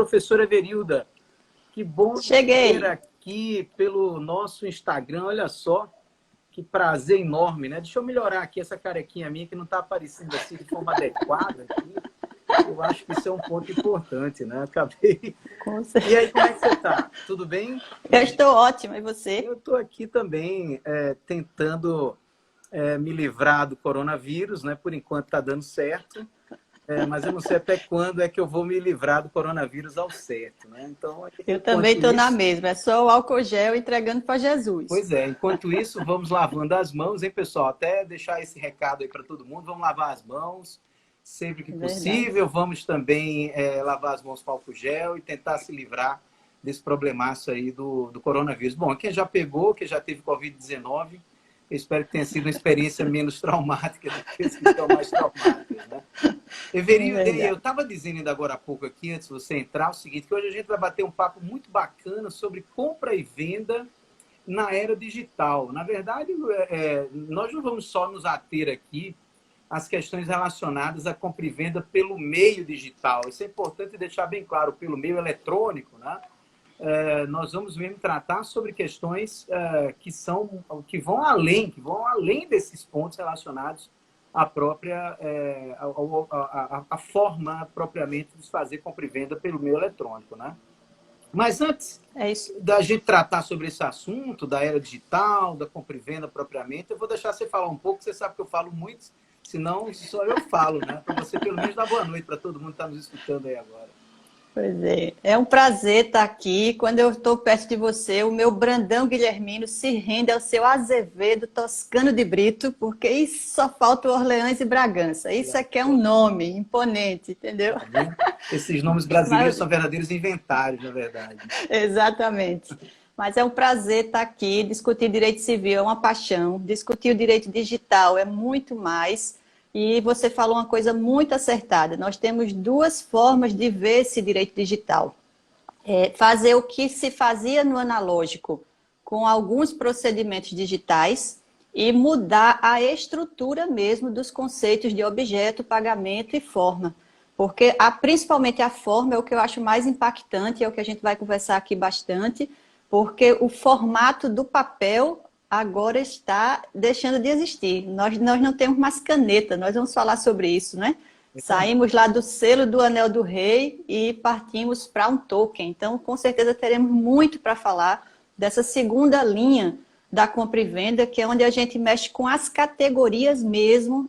Professora Everilda, que bom Cheguei. ter aqui pelo nosso Instagram. Olha só, que prazer enorme, né? Deixa eu melhorar aqui essa carequinha minha, que não está aparecendo assim de forma adequada aqui. Eu acho que isso é um ponto importante, né? Acabei. E aí, como é que você está? Tudo bem? Eu estou ótima, e você? Eu estou aqui também tentando me livrar do coronavírus, né? Por enquanto está dando certo. Mas eu não sei até quando é que eu vou me livrar do coronavírus ao certo, né? Então, Eu também enquanto estou na isso, mesma, é só o álcool gel entregando para Jesus. pois é, enquanto isso, vamos lavando as mãos, hein, pessoal? Até deixar esse recado aí para todo mundo, vamos lavar as mãos sempre que Verdade. possível, vamos também lavar as mãos com álcool gel e tentar se livrar desse problemaço aí do coronavírus. Bom, quem já pegou, quem já teve Covid-19, eu espero que tenha sido uma experiência menos traumática do que as que estão mais traumáticas, né? É Everilda, eu verdade. estava dizendo ainda agora há pouco aqui, antes de você entrar, o seguinte, que hoje a gente vai bater um papo muito bacana sobre compra e venda na era digital. Na verdade, nós não vamos só nos ater aqui às questões relacionadas à compra e venda pelo meio digital. Isso é importante deixar bem claro, pelo meio eletrônico, né? Nós vamos mesmo tratar sobre questões que vão além desses pontos relacionados à própria a forma propriamente de fazer compra e venda pelo meio eletrônico, né? Mas antes É isso. da gente tratar sobre esse assunto da era digital, da compra e venda propriamente, eu vou deixar você falar um pouco. Você sabe que eu falo muito, senão só eu falo, né? Para você pelo menos dar boa noite para todo mundo que está nos escutando aí agora. Pois é. É um prazer estar aqui. Quando eu estou perto de você, o meu Brandão Guilhermino se rende ao seu Azevedo Toscano de Brito, porque isso só falta o Orleans e Bragança. Isso aqui é um nome imponente, entendeu? Tá vendo? Esses nomes brasileiros Mas são verdadeiros inventários, na verdade. exatamente. Mas é um prazer estar aqui. Discutir direito civil é uma paixão. Discutir o direito digital é muito mais. E você falou uma coisa muito acertada. Nós temos duas formas de ver esse direito digital. Fazer o que se fazia no analógico com alguns procedimentos digitais e mudar a estrutura mesmo dos conceitos de objeto, pagamento e forma. Porque principalmente a forma é o que eu acho mais impactante, é o que a gente vai conversar aqui bastante, porque o formato do papel agora está deixando de existir. Nós não temos mais caneta, nós vamos falar sobre isso, né? Saímos lá do selo do Anel do Rei e partimos para um token. Então, com certeza, teremos muito para falar dessa segunda linha da compra e venda, que é onde a gente mexe com as categorias mesmo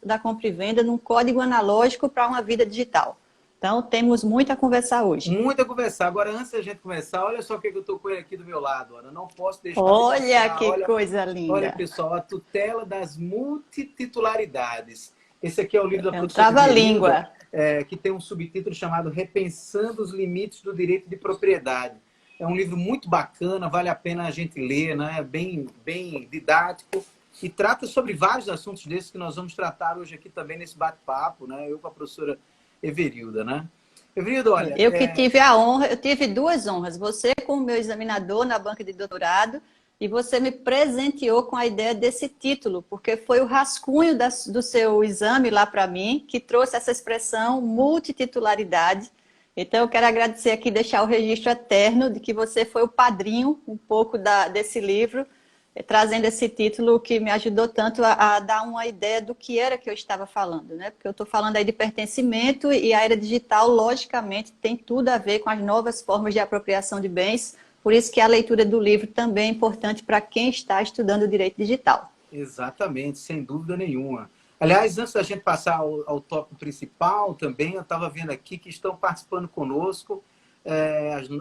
da compra e venda, num código analógico para uma vida digital. Então, temos muito a conversar hoje. Muito a conversar. Agora, antes da gente começar, olha só o que eu estou com ele aqui do meu lado. Ana. Não posso deixar de Olha mostrar. que Olha, coisa olha, linda. pessoal, a tutela das multititularidades. Esse aqui é o livro da É um professora Everilda, trava-língua. que tem um subtítulo chamado Repensando os Limites do Direito de Propriedade. É um livro muito bacana, vale a pena a gente ler, né? É bem didático e trata sobre vários assuntos desses que nós vamos tratar hoje aqui também nesse bate-papo, né? Eu com a professora Everilda, né? Everilda, olha, Eu que tive a honra, eu tive duas honras. Você como meu examinador na banca de doutorado e você me presenteou com a ideia desse título, porque foi o rascunho do seu exame lá para mim que trouxe essa expressão multititularidade. Então, eu quero agradecer aqui, deixar o registro eterno de que você foi o padrinho um pouco desse livro, trazendo esse título que me ajudou tanto a dar uma ideia do que era que eu estava falando, né? Porque eu estou falando aí de pertencimento e a era digital, logicamente, tem tudo a ver com as novas formas de apropriação de bens, por isso que a leitura do livro também é importante para quem está estudando o direito digital. exatamente, sem dúvida nenhuma. Aliás, antes da gente passar ao tópico principal também, eu estava vendo aqui que estão participando conosco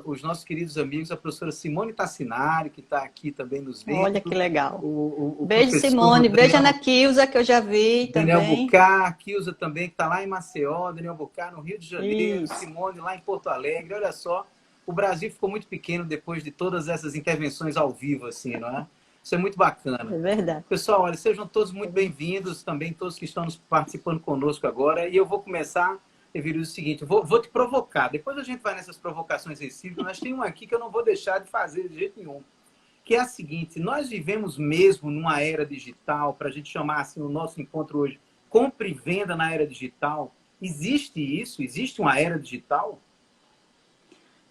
os nossos queridos amigos, a professora Simone Tassinari, que está aqui também nos Olha que vendo, legal. o Beijo, professor Simone. Beijo, Ana Kilza, que eu já vi Daniel também. Bucar, Kilza também, que está lá em Maceió, Daniel Bucar no Rio de Janeiro, Isso. Simone lá em Porto Alegre. Olha só, o Brasil ficou muito pequeno depois de todas essas intervenções ao vivo, assim, não é? Isso é muito bacana. É verdade. Pessoal, olha, sejam todos muito bem-vindos, também todos que estão participando conosco agora. E eu vou começar, Evirus, o seguinte, vou te provocar. Depois a gente vai nessas provocações recíprocas, mas tem uma aqui que eu não vou deixar de fazer de jeito nenhum, que é a seguinte: nós vivemos mesmo numa era digital, para a gente chamar assim o nosso encontro hoje, compra e venda na era digital. Existe isso? Existe uma era digital?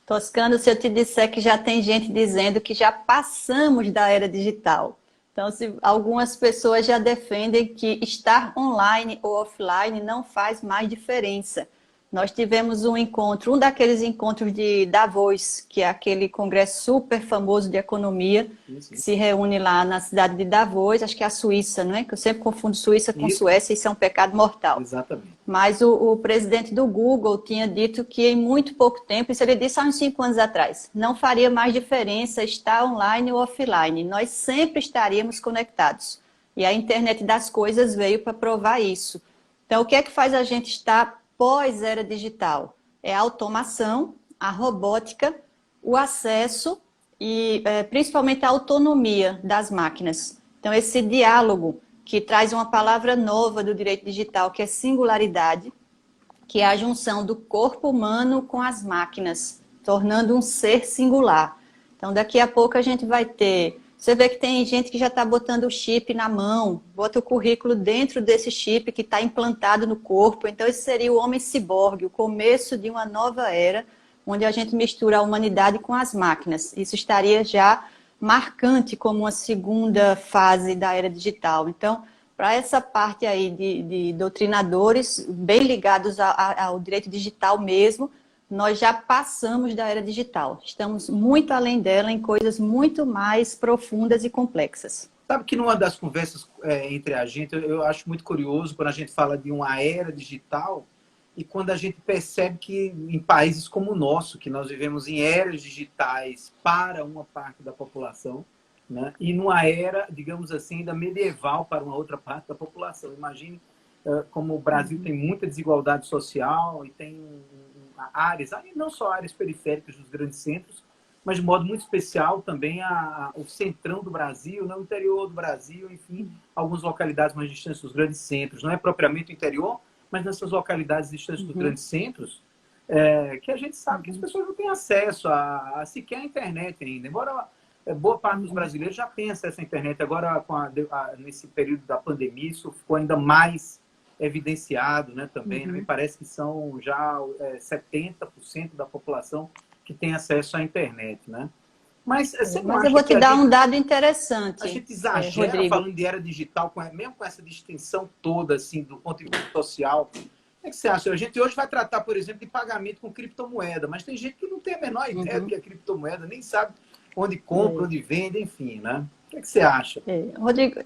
Toscano, se eu te disser que já tem gente dizendo que já passamos da era digital. Então, algumas pessoas já defendem que estar online ou offline não faz mais diferença. Nós tivemos um encontro, um daqueles encontros de Davos, que é aquele congresso super famoso de economia, que se reúne lá na cidade de Davos, acho que é a Suíça, não é? Que eu sempre confundo Suíça com Suécia, isso é um pecado mortal. Exatamente. Mas o presidente do Google tinha dito que em muito pouco tempo, isso ele disse há uns 5 anos atrás, não faria mais diferença estar online ou offline, nós sempre estaríamos conectados. E a internet das coisas veio para provar isso. Então, o que é que faz a gente estar pós-era digital? É a automação, a robótica, o acesso e principalmente a autonomia das máquinas. Então, esse diálogo que traz uma palavra nova do direito digital, que é singularidade, que é a junção do corpo humano com as máquinas, tornando um ser singular. Então, daqui a pouco a gente vai ter... Você vê que tem gente que já está botando o chip na mão, bota o currículo dentro desse chip que está implantado no corpo. Então, esse seria o homem ciborgue, o começo de uma nova era, onde a gente mistura a humanidade com as máquinas. Isso estaria já marcante como uma segunda fase da era digital. Então, para essa parte aí de doutrinadores, bem ligados ao direito digital mesmo, nós já passamos da era digital. Estamos muito além dela em coisas muito mais profundas e complexas. Sabe que numa das conversas entre a gente, eu acho muito curioso quando a gente fala de uma era digital e quando a gente percebe que em países como o nosso, que nós vivemos em eras digitais para uma parte da população, né? E numa era, digamos assim, ainda medieval para uma outra parte da população. Imagine como o Brasil tem muita desigualdade social e tem áreas, não só áreas periféricas dos grandes centros, mas de modo muito especial também o centrão do Brasil, no interior do Brasil, enfim, algumas localidades mais distantes dos grandes centros. Não é propriamente o interior, mas nessas localidades distantes dos grandes centros, que a gente sabe que as pessoas não têm acesso a sequer a internet ainda. Embora boa parte dos brasileiros já tenha acesso à internet. Agora, nesse período da pandemia, isso ficou ainda mais evidenciado, né, também. Me parece que são já 70% da população que tem acesso à internet, né? Mas você não acha eu vou te que dar um dado interessante. A gente exagera Rodrigo, falando de era digital, mesmo com essa distinção toda, assim, do ponto de vista social. O que você acha? A gente hoje vai tratar, por exemplo, de pagamento com criptomoeda, mas tem gente que não tem a menor ideia do que é criptomoeda, nem sabe onde compra, onde vende, enfim, né? O que você acha? Rodrigo,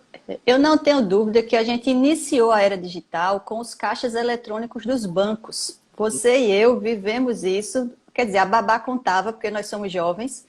eu não tenho dúvida que a gente iniciou a era digital com os caixas eletrônicos dos bancos. Você e eu vivemos isso, quer dizer, a babá contava, porque nós somos jovens,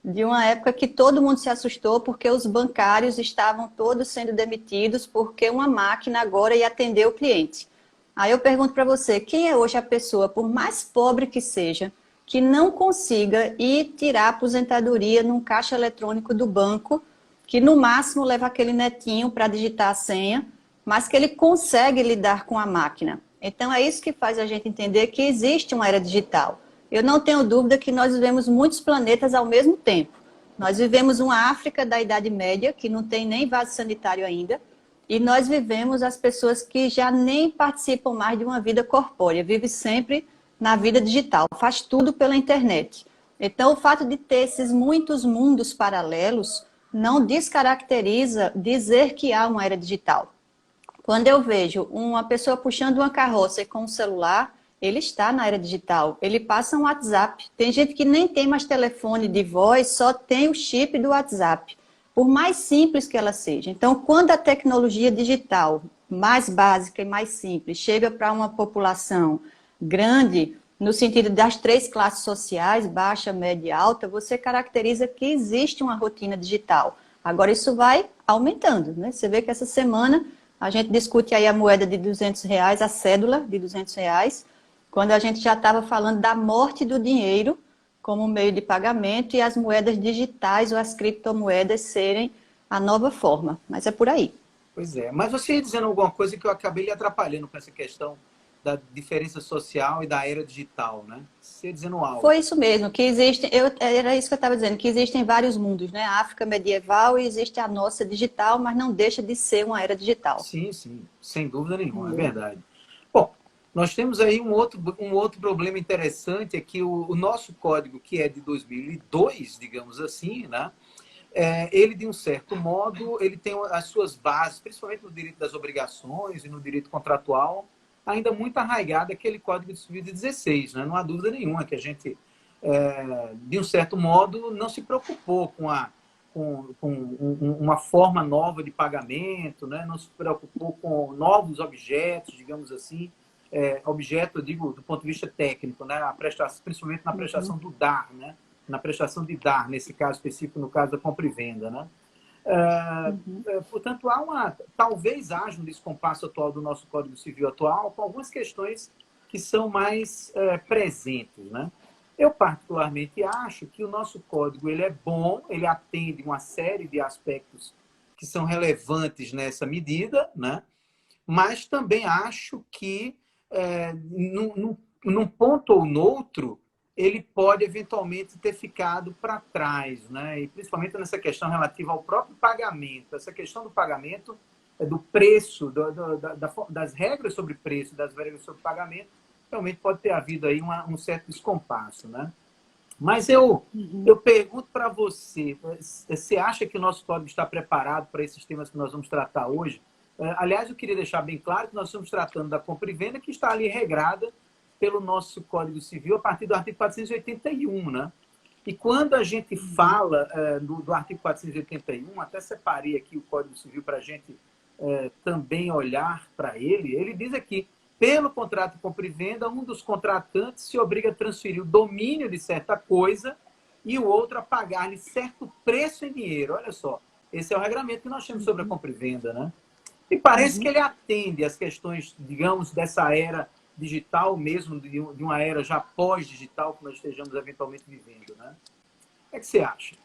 de uma época que todo mundo se assustou porque os bancários estavam todos sendo demitidos porque uma máquina agora ia atender o cliente. Aí eu pergunto para você, quem é hoje a pessoa, por mais pobre que seja, que não consiga ir tirar a aposentadoria num caixa eletrônico do banco, que no máximo leva aquele netinho para digitar a senha, mas que ele consegue lidar com a máquina? Então é isso que faz a gente entender que existe uma era digital. Eu não tenho dúvida que nós vivemos muitos planetas ao mesmo tempo. Nós vivemos uma África da Idade Média, que não tem nem vaso sanitário ainda, e nós vivemos as pessoas que já nem participam mais de uma vida corpórea, vivem sempre na vida digital, faz tudo pela internet. Então, o fato de ter esses muitos mundos paralelos não descaracteriza dizer que há uma era digital. Quando eu vejo uma pessoa puxando uma carroça com um celular, ele está na era digital, ele passa um WhatsApp. Tem gente que nem tem mais telefone de voz, só tem o chip do WhatsApp, por mais simples que ela seja. Então, quando a tecnologia digital mais básica e mais simples chega para uma população grande, no sentido das 3 classes sociais, baixa, média e alta, você caracteriza que existe uma rotina digital. Agora, isso vai aumentando, né? Você vê que essa semana a gente discute aí a moeda de R$200, a cédula de R$200, quando a gente já estava falando da morte do dinheiro como meio de pagamento e as moedas digitais ou as criptomoedas serem a nova forma. Mas é por aí. Pois é. Mas você ia dizendo alguma coisa que eu acabei lhe atrapalhando com essa questão da diferença social e da era digital, né? Você ia dizendo algo. Foi isso mesmo, que existem, era isso que eu estava dizendo, que existem vários mundos, né? A África medieval e existe a nossa digital, mas não deixa de ser uma era digital. Sim, sim, sem dúvida nenhuma, é verdade. Bom, Nós temos aí um outro problema interessante, é que o nosso código, que é de 2002, digamos assim, né? Ele, de um certo modo, ele tem as suas bases, principalmente no direito das obrigações e no direito contratual, ainda muito arraigado aquele Código Civil de 16. Né? Não há dúvida nenhuma que a gente, de um certo modo, não se preocupou com uma forma nova de pagamento, né? Não se preocupou com novos objetos, digamos assim, objeto, eu digo, do ponto de vista técnico, né? A prestação, principalmente na prestação do DAR, né? Na prestação de DAR, nesse caso específico, no caso da compra e venda, né? Portanto, talvez haja um descompasso atual do nosso Código Civil atual com algumas questões que são mais presentes, né? Eu, particularmente, acho que o nosso código ele é bom, ele atende uma série de aspectos que são relevantes nessa medida, né? Mas também acho que, num ponto ou noutro, ele pode eventualmente ter ficado para trás, né? E principalmente nessa questão relativa ao próprio pagamento. Essa questão do pagamento, do preço, das regras sobre preço, das regras sobre pagamento, realmente pode ter havido aí um certo descompasso, né? Mas eu pergunto para você, você acha que o nosso código está preparado para esses temas que nós vamos tratar hoje? Aliás, eu queria deixar bem claro que nós estamos tratando da compra e venda, que está ali regrada pelo nosso Código Civil a partir do artigo 481, né? E quando a gente fala do artigo 481, até separei aqui o Código Civil para a gente também olhar para ele, ele diz aqui: pelo contrato de compra e venda, um dos contratantes se obriga a transferir o domínio de certa coisa e o outro a pagar-lhe certo preço em dinheiro. Olha só, esse é o regramento que nós temos sobre a compra e venda, né? E parece que ele atende às questões, digamos, dessa era digital mesmo, de uma era já pós-digital que nós estejamos eventualmente vivendo, né? O que você acha?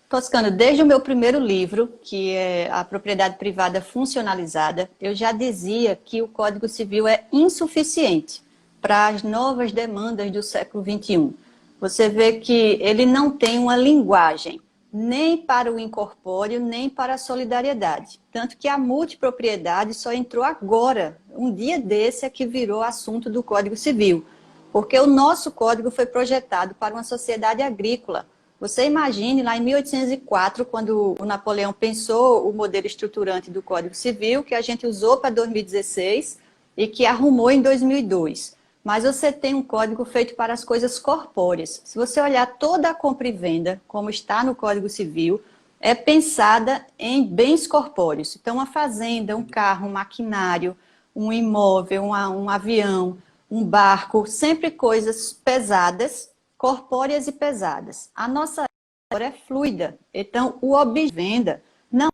Toscano, desde o meu primeiro livro, que é A Propriedade Privada Funcionalizada, eu já dizia que o Código Civil é insuficiente para as novas demandas do século XXI. Você vê que ele não tem uma linguagem, nem para o incorpóreo, nem para a solidariedade. Tanto que a multipropriedade só entrou agora, um dia desse é que virou assunto do Código Civil, porque o nosso código foi projetado para uma sociedade agrícola. Você imagine lá em 1804, quando o Napoleão pensou o modelo estruturante do Código Civil, que a gente usou para 2016 e que arrumou em 2002. Mas você tem um código feito para as coisas corpóreas. Se você olhar toda a compra e venda, como está no Código Civil, é pensada em bens corpóreos. Então, uma fazenda, um carro, um maquinário, um imóvel, um avião, um barco, sempre coisas pesadas, corpóreas e pesadas. A nossa era é fluida, então o objeto de venda não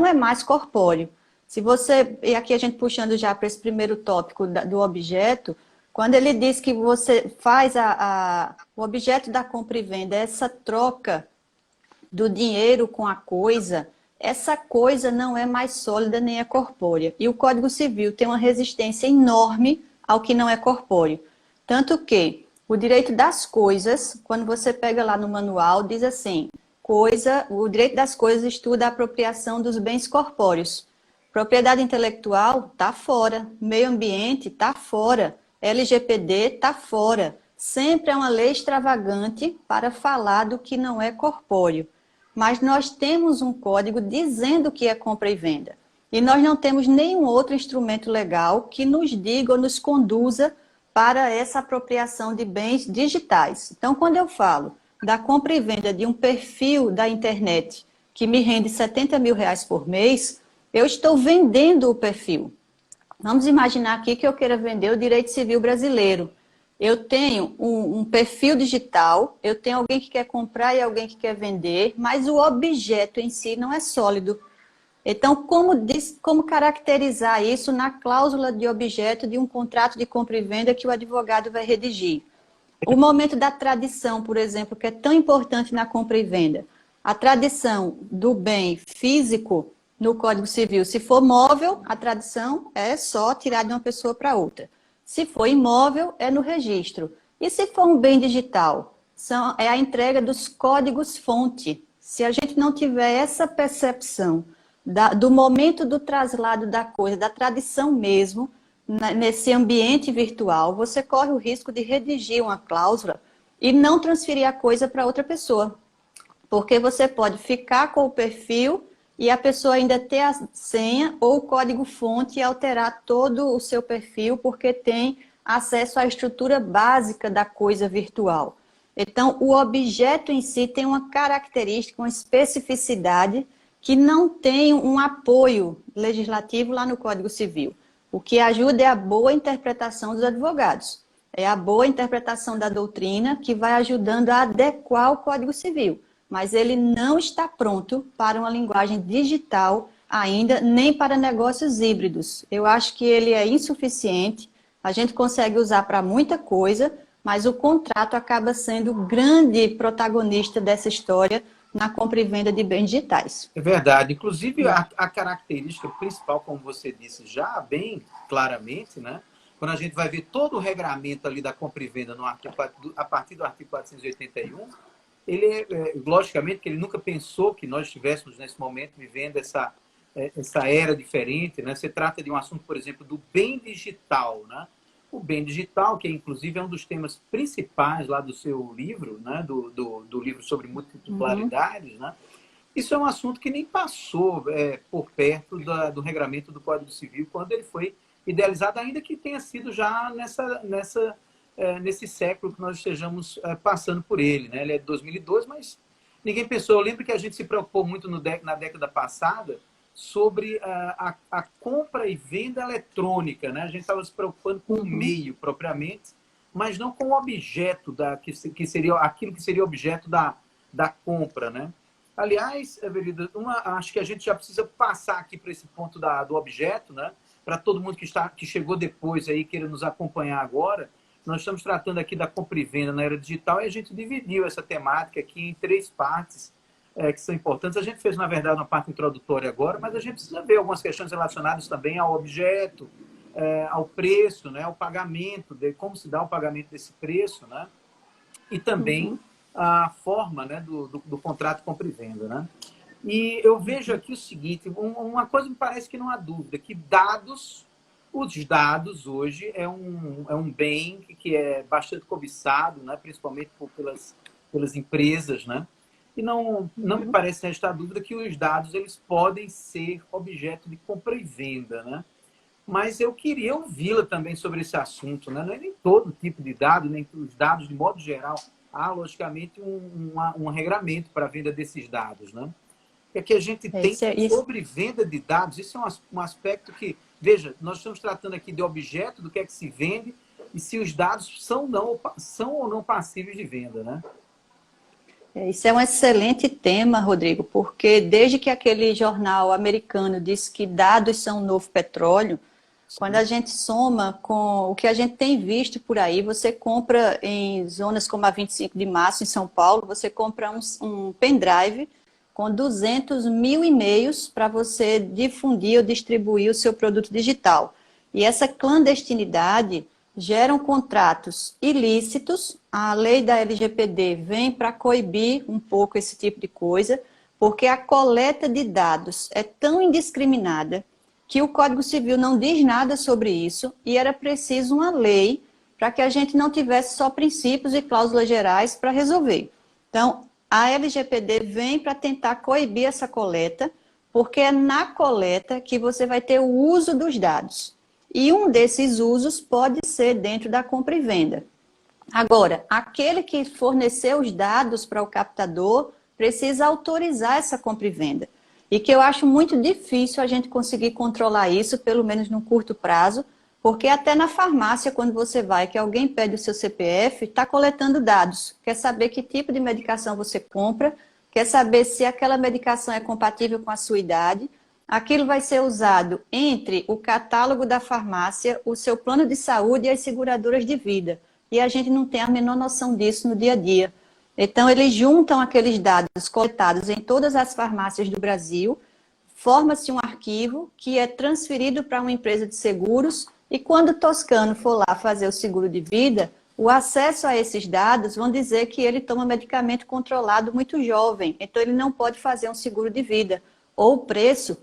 é mais corpóreo. Se você, e aqui a gente puxando já para esse primeiro tópico do objeto, quando ele diz que você faz o objeto da compra e venda, essa troca do dinheiro com a coisa, essa coisa não é mais sólida nem é corpórea. E o Código Civil tem uma resistência enorme ao que não é corpóreo. Tanto que o direito das coisas, quando você pega lá no manual, diz assim, o direito das coisas estuda a apropriação dos bens corpóreos. Propriedade intelectual está fora, meio ambiente está fora, LGPD está fora. Sempre é uma lei extravagante para falar do que não é corpóreo. Mas nós temos um código dizendo que é compra e venda. E nós não temos nenhum outro instrumento legal que nos diga ou nos conduza para essa apropriação de bens digitais. Então, quando eu falo da compra e venda de um perfil da internet que me rende R$70 mil por mês, eu estou vendendo o perfil. Vamos imaginar aqui que eu queira vender o direito civil brasileiro. Eu tenho um perfil digital, eu tenho alguém que quer comprar e alguém que quer vender, mas o objeto em si não é sólido. Então, como caracterizar isso na cláusula de objeto de um contrato de compra e venda que o advogado vai redigir? O momento da tradição, por exemplo, que é tão importante na compra e venda. A tradição do bem físico no Código Civil, se for móvel, a tradição é só tirar de uma pessoa para outra. Se for imóvel, é no registro. E se for um bem digital? É a entrega dos códigos-fonte. Se a gente não tiver essa percepção do momento do traslado da coisa, da tradição mesmo, nesse ambiente virtual, você corre o risco de redigir uma cláusula e não transferir a coisa para outra pessoa. Porque você pode ficar com o perfil e a pessoa ainda ter a senha ou o código-fonte e alterar todo o seu perfil, porque tem acesso à estrutura básica da coisa virtual. Então, o objeto em si tem uma característica, uma especificidade que não tem um apoio legislativo lá no Código Civil. O que ajuda é a boa interpretação dos advogados. É a boa interpretação da doutrina que vai ajudando a adequar o Código Civil. Mas ele não está pronto para uma linguagem digital ainda, nem para negócios híbridos. Eu acho que ele é insuficiente, a gente consegue usar para muita coisa, mas o contrato acaba sendo o grande protagonista dessa história na compra e venda de bens digitais. É verdade. Inclusive, a característica principal, como você disse já bem claramente, né? Quando a gente vai ver todo o regramento ali da compra e venda no artigo, a partir do artigo 481, ele, logicamente, que ele nunca pensou que nós estivéssemos, nesse momento, vivendo essa era diferente, né? Você trata de um assunto, por exemplo, do bem digital, né? O bem digital, que inclusive é um dos temas principais lá do seu livro, né? do livro sobre multipolaridades, né? Isso é um assunto que nem passou por perto do regramento do Código Civil quando ele foi idealizado, ainda que tenha sido já nesse século que nós estejamos passando por ele, né? Ele é de 2002, mas ninguém pensou. Eu lembro que a gente se preocupou muito na década passada sobre a compra e venda eletrônica, né? A gente estava se preocupando com o meio propriamente, mas não com o objeto que seria aquilo que seria objeto da compra, né? Aliás, Everida, acho que a gente já precisa passar aqui para esse ponto do objeto, né? Para todo mundo que chegou depois aí, queira nos acompanhar agora, nós estamos tratando aqui da compra e venda na era digital e a gente dividiu essa temática aqui em 3 partes que são importantes. A gente fez, na verdade, uma parte introdutória agora, mas a gente precisa ver algumas questões relacionadas também ao objeto, ao preço, né? Ao pagamento, como se dá o pagamento desse preço, né? E também a forma, né, do contrato de compra e venda, né? E eu vejo aqui o seguinte, uma coisa me parece que não há dúvida, que os dados hoje é um bem que é bastante cobiçado, né, principalmente pelas empresas, né? E não me parece restar dúvida que os dados eles podem ser objeto de compra e venda, né? Mas eu queria ouvi-la também sobre esse assunto, né? Não é nem todo tipo de dado, nem os dados de modo geral. Há, logicamente, um regramento para a venda desses dados, né? É que a gente tem sobre venda de dados, isso é um aspecto que, veja, nós estamos tratando aqui de objeto, do que é que se vende, e se os dados são ou não passíveis de venda, né? Isso é um excelente tema, Rodrigo, porque desde que aquele jornal americano disse que dados são o novo petróleo, quando a gente soma com o que a gente tem visto por aí, você compra em zonas como a 25 de março, em São Paulo, você compra um pendrive com 200 mil e-mails para você difundir ou distribuir o seu produto digital. E essa clandestinidade geram contratos ilícitos. A lei da LGPD vem para coibir um pouco esse tipo de coisa, porque a coleta de dados é tão indiscriminada que o Código Civil não diz nada sobre isso e era preciso uma lei para que a gente não tivesse só princípios e cláusulas gerais para resolver. Então, a LGPD vem para tentar coibir essa coleta, porque é na coleta que você vai ter o uso dos dados. E um desses usos pode ser dentro da compra e venda. Agora, aquele que forneceu os dados para o captador precisa autorizar essa compra e venda. E que eu acho muito difícil a gente conseguir controlar isso, pelo menos num curto prazo, porque até na farmácia, quando você vai, que alguém pede o seu CPF, está coletando dados. Quer saber que tipo de medicação você compra, quer saber se aquela medicação é compatível com a sua idade. Aquilo vai ser usado entre o catálogo da farmácia, o seu plano de saúde e as seguradoras de vida. E a gente não tem a menor noção disso no dia a dia. Então, eles juntam aqueles dados coletados em todas as farmácias do Brasil, forma-se um arquivo que é transferido para uma empresa de seguros e quando o toscano for lá fazer o seguro de vida, o acesso a esses dados vão dizer que ele toma medicamento controlado muito jovem, então ele não pode fazer um seguro de vida. Ou o preço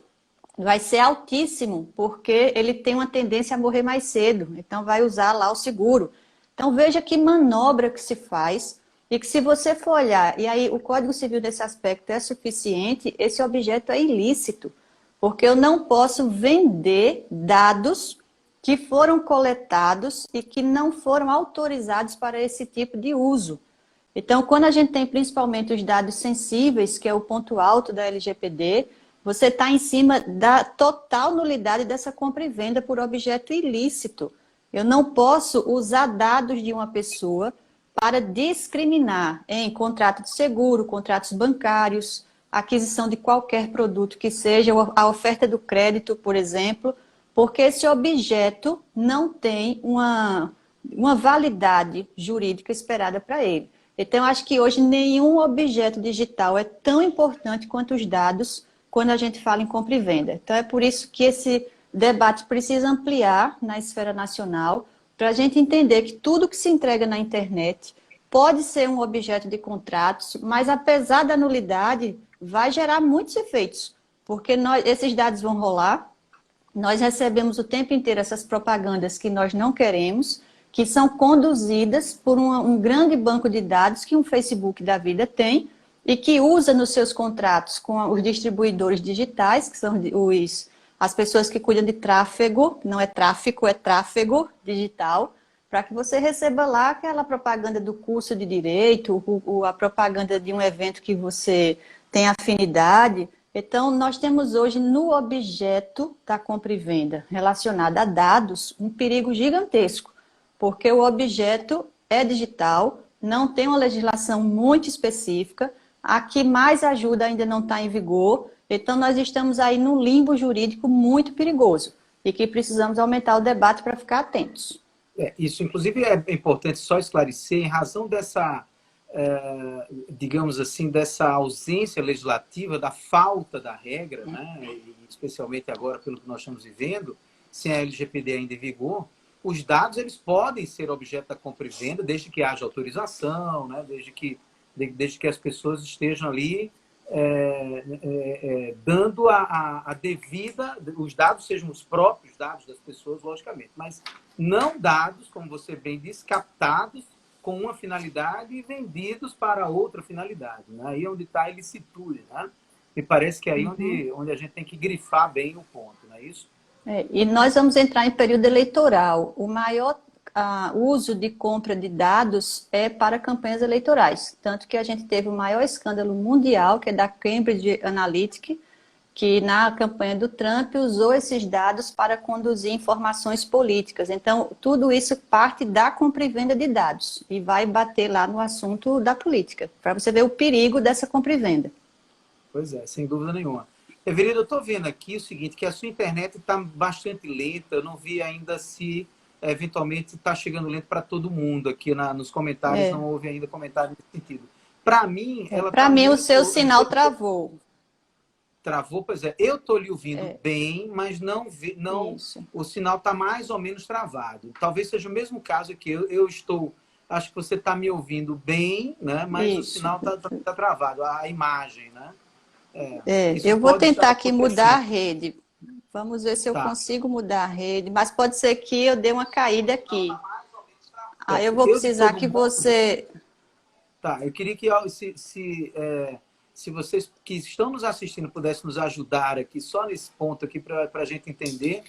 vai ser altíssimo, porque ele tem uma tendência a morrer mais cedo, então vai usar lá o seguro. Então veja que manobra que se faz, e que se você for olhar, e aí o Código Civil nesse aspecto é suficiente, esse objeto é ilícito, porque eu não posso vender dados que foram coletados e que não foram autorizados para esse tipo de uso. Então, quando a gente tem principalmente os dados sensíveis, que é o ponto alto da LGPD, você está em cima da total nulidade dessa compra e venda por objeto ilícito. Eu não posso usar dados de uma pessoa para discriminar em contrato de seguro, contratos bancários, aquisição de qualquer produto que seja, a oferta do crédito, por exemplo, porque esse objeto não tem uma validade jurídica esperada para ele. Então, acho que hoje nenhum objeto digital é tão importante quanto os dados quando a gente fala em compra e venda. Então, é por isso que esse debate precisa ampliar na esfera nacional, para a gente entender que tudo que se entrega na internet pode ser um objeto de contratos, mas apesar da nulidade, vai gerar muitos efeitos, porque esses dados vão rolar, nós recebemos o tempo inteiro essas propagandas que nós não queremos, que são conduzidas por um grande banco de dados que um Facebook da vida tem e que usa nos seus contratos com os distribuidores digitais, que são as pessoas que cuidam de tráfego, não é tráfico, é tráfego digital, para que você receba lá aquela propaganda do curso de direito, a propaganda de um evento que você tem afinidade. Então, nós temos hoje no objeto da compra e venda relacionado a dados um perigo gigantesco, porque o objeto é digital, não tem uma legislação muito específica, a que mais ajuda ainda não está em vigor, então nós estamos aí num limbo jurídico muito perigoso e que precisamos aumentar o debate para ficar atentos. Isso, inclusive, é importante só esclarecer, em razão dessa, digamos assim, dessa ausência legislativa, da falta da regra, né, especialmente agora pelo que nós estamos vivendo, sem a LGPD ainda em vigor, os dados eles podem ser objeto da compra e venda, desde que haja autorização, né, desde que as pessoas estejam ali dando a devida, os dados sejam os próprios dados das pessoas, logicamente, mas não dados, como você bem disse, captados com uma finalidade e vendidos para outra finalidade. Né? Aí é onde está a ilicitude. Né? Me parece que é aí onde a gente tem que grifar bem o ponto, não é isso? E nós vamos entrar em período eleitoral. O maior uso de compra de dados é para campanhas eleitorais. Tanto que a gente teve o maior escândalo mundial, que é da Cambridge Analytica, que na campanha do Trump usou esses dados para conduzir informações políticas. Então, tudo isso parte da compra e venda de dados e vai bater lá no assunto da política, para você ver o perigo dessa compra e venda. Pois é, sem dúvida nenhuma. Everildo, eu estou vendo aqui o seguinte, que a sua internet está bastante lenta, eu não vi ainda se eventualmente está chegando lento para todo mundo aqui nos comentários, não houve ainda comentário nesse sentido. Para mim, para mim o seu sinal travou. Travou, pois é. Eu estou lhe ouvindo bem, mas não o sinal está mais ou menos travado. Talvez seja o mesmo caso que eu estou. Acho que você está me ouvindo bem, né? Mas o sinal está travado, a imagem, né? Eu vou tentar aqui mudar a rede. Vamos ver se eu consigo mudar a rede, mas pode ser que eu dê uma caída aqui. Aí eu vou precisar que você... Tá, eu queria que se vocês que estão nos assistindo pudessem nos ajudar aqui, só nesse ponto aqui, para a gente entender,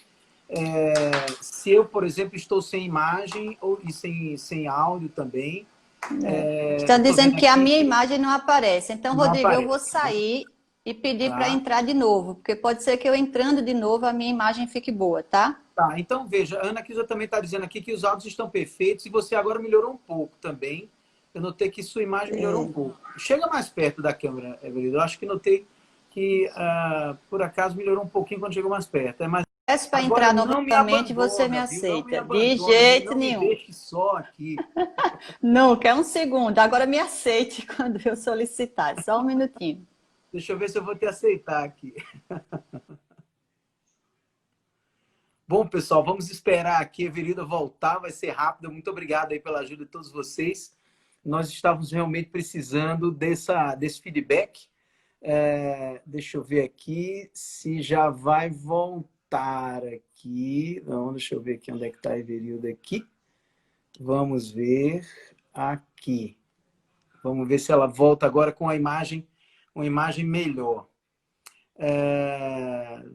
se eu, por exemplo, estou sem imagem e sem áudio também. Está dizendo que a minha imagem não aparece. Então, Rodrigo, eu vou sair e pedir para entrar de novo, porque pode ser que eu entrando de novo a minha imagem fique boa, tá? Tá, então veja, a Ana Kisa também está dizendo aqui que os áudios estão perfeitos e você agora melhorou um pouco também. Eu notei que sua imagem melhorou um pouco. Chega mais perto da câmera, Everildo. Eu acho que notei que, por acaso, melhorou um pouquinho quando chegou mais perto. Mas peço para entrar novamente, você me aceita. De jeito nenhum. Não me deixe só aqui. Não, quer um segundo. Agora me aceite quando eu solicitar. Só um minutinho. Deixa eu ver se eu vou te aceitar aqui. Bom, pessoal, vamos esperar aqui a Everilda voltar. Vai ser rápido. Muito obrigado aí pela ajuda de todos vocês. Nós estávamos realmente precisando desse feedback Deixa eu ver aqui se já vai voltar aqui. Não, deixa eu ver aqui onde é que está a Everilda aqui. Vamos ver aqui. Vamos ver se ela volta agora com uma imagem melhor.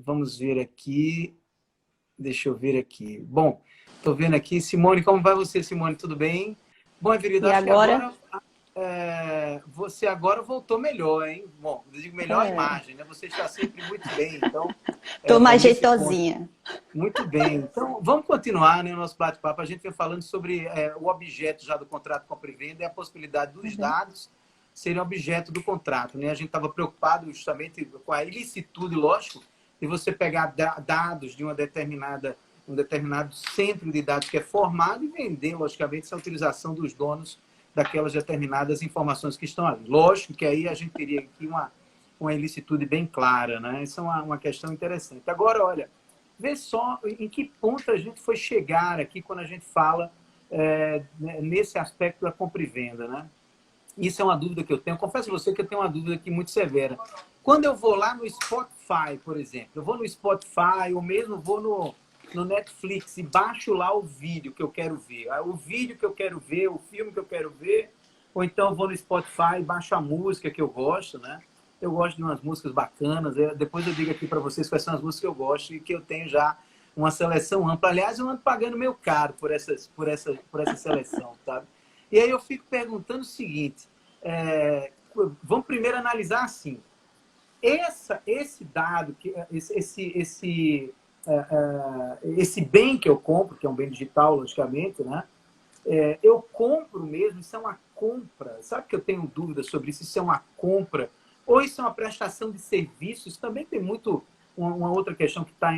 Vamos ver aqui. Deixa eu ver aqui. Bom, estou vendo aqui. Simone, como vai você, Simone? Tudo bem? Bom, Everilda, acho que agora você agora voltou melhor, hein? Bom, eu digo melhor a imagem, né? Você está sempre muito bem, então... Estou mais jeitosinha. Muito bem. Então, vamos continuar, né, o nosso bate-papo. A gente vem falando sobre o objeto já do contrato de compra e venda e a possibilidade dos dados serem objeto do contrato, né? A gente estava preocupado justamente com a ilicitude, lógico, de você pegar dados de um determinado centro de dados que é formado e vender, logicamente, essa utilização dos donos daquelas determinadas informações que estão ali. Lógico que aí a gente teria aqui uma ilicitude bem clara, né? Isso é uma questão interessante. Agora, olha, vê só em que ponto a gente foi chegar aqui quando a gente fala nesse aspecto da compra e venda, né? Isso é uma dúvida que eu tenho. Confesso a você que eu tenho uma dúvida aqui muito severa. Quando eu vou lá no Spotify, por exemplo, eu vou no Spotify ou mesmo vou no Netflix e baixo lá o vídeo que eu quero ver. O vídeo que eu quero ver, o filme que eu quero ver, ou então eu vou no Spotify e baixo a música que eu gosto, né? Eu gosto de umas músicas bacanas. Depois eu digo aqui para vocês quais são as músicas que eu gosto e que eu tenho já uma seleção ampla. Aliás, eu ando pagando meio caro por essa seleção, sabe? E aí eu fico perguntando o seguinte, vamos primeiro analisar assim, esse dado, esse bem que eu compro, que é um bem digital, logicamente, né? Eu compro mesmo, isso é uma compra. Sabe que eu tenho dúvida sobre isso? Isso é uma compra ou isso é uma prestação de serviços? Também tem muito uma outra questão que está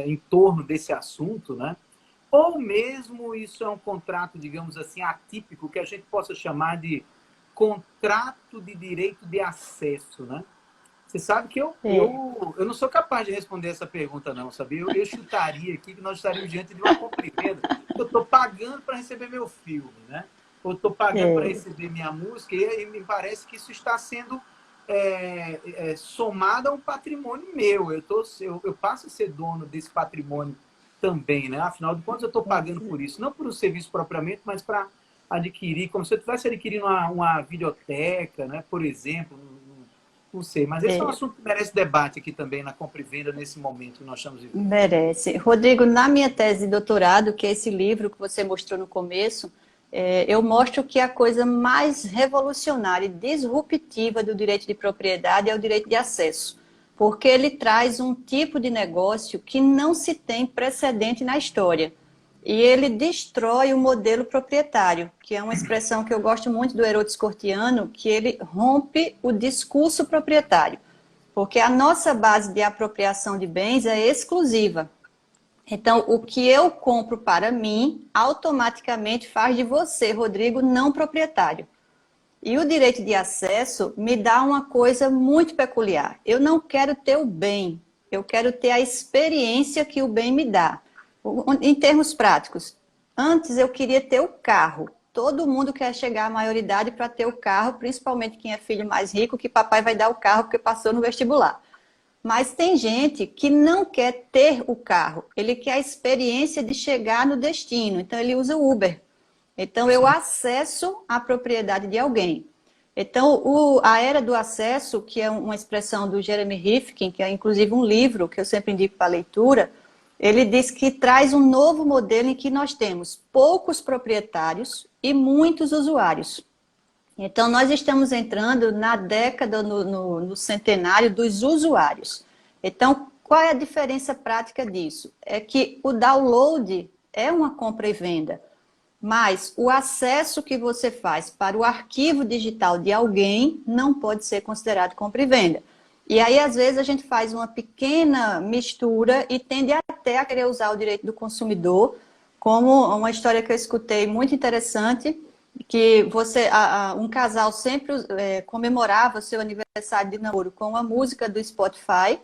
em torno desse assunto, né? Ou mesmo isso é um contrato, digamos assim, atípico, que a gente possa chamar de contrato de direito de acesso, né? Você sabe que eu não sou capaz de responder essa pergunta, não, sabia? Eu chutaria aqui que nós estaríamos diante de uma compra e venda. Eu estou pagando para receber meu filme, né? Ou estou pagando para receber minha música e me parece que isso está sendo somado a um patrimônio meu. Eu passo a ser dono desse patrimônio também, né? Afinal de contas, eu estou pagando por isso. Não por um serviço propriamente, mas para adquirir, como se eu estivesse adquirindo uma videoteca, né? Por exemplo. Não sei, mas esse é um assunto que merece debate aqui também na compra e venda nesse momento que nós estamos vivendo. Merece. Rodrigo, na minha tese de doutorado, que é esse livro que você mostrou no começo, eu mostro que a coisa mais revolucionária e disruptiva do direito de propriedade é o direito de acesso, porque ele traz um tipo de negócio que não se tem precedente na história. E ele destrói o modelo proprietário, que é uma expressão que eu gosto muito do Herodes Cortiano, que ele rompe o discurso proprietário, porque a nossa base de apropriação de bens é exclusiva. Então, o que eu compro para mim, automaticamente faz de você, Rodrigo, não proprietário. E o direito de acesso me dá uma coisa muito peculiar. Eu não quero ter o bem, eu quero ter a experiência que o bem me dá. Em termos práticos, antes eu queria ter o carro. Todo mundo quer chegar à maioridade para ter o carro, principalmente quem é filho mais rico, que papai vai dar o carro porque passou no vestibular. Mas tem gente que não quer ter o carro, ele quer a experiência de chegar no destino, então ele usa o Uber. Então eu acesso a propriedade de alguém. Então a era do acesso, que é uma expressão do Jeremy Rifkin, que é inclusive um livro que eu sempre indico para leitura, ele diz que traz um novo modelo em que nós temos poucos proprietários e muitos usuários. Então, nós estamos entrando na década, no centenário dos usuários. Então, qual é a diferença prática disso? É que o download é uma compra e venda, mas o acesso que você faz para o arquivo digital de alguém não pode ser considerado compra e venda. E aí, às vezes, a gente faz uma pequena mistura e tende até a querer usar o direito do consumidor, como uma história que eu escutei muito interessante, que um casal sempre comemorava seu aniversário de namoro com a música do Spotify,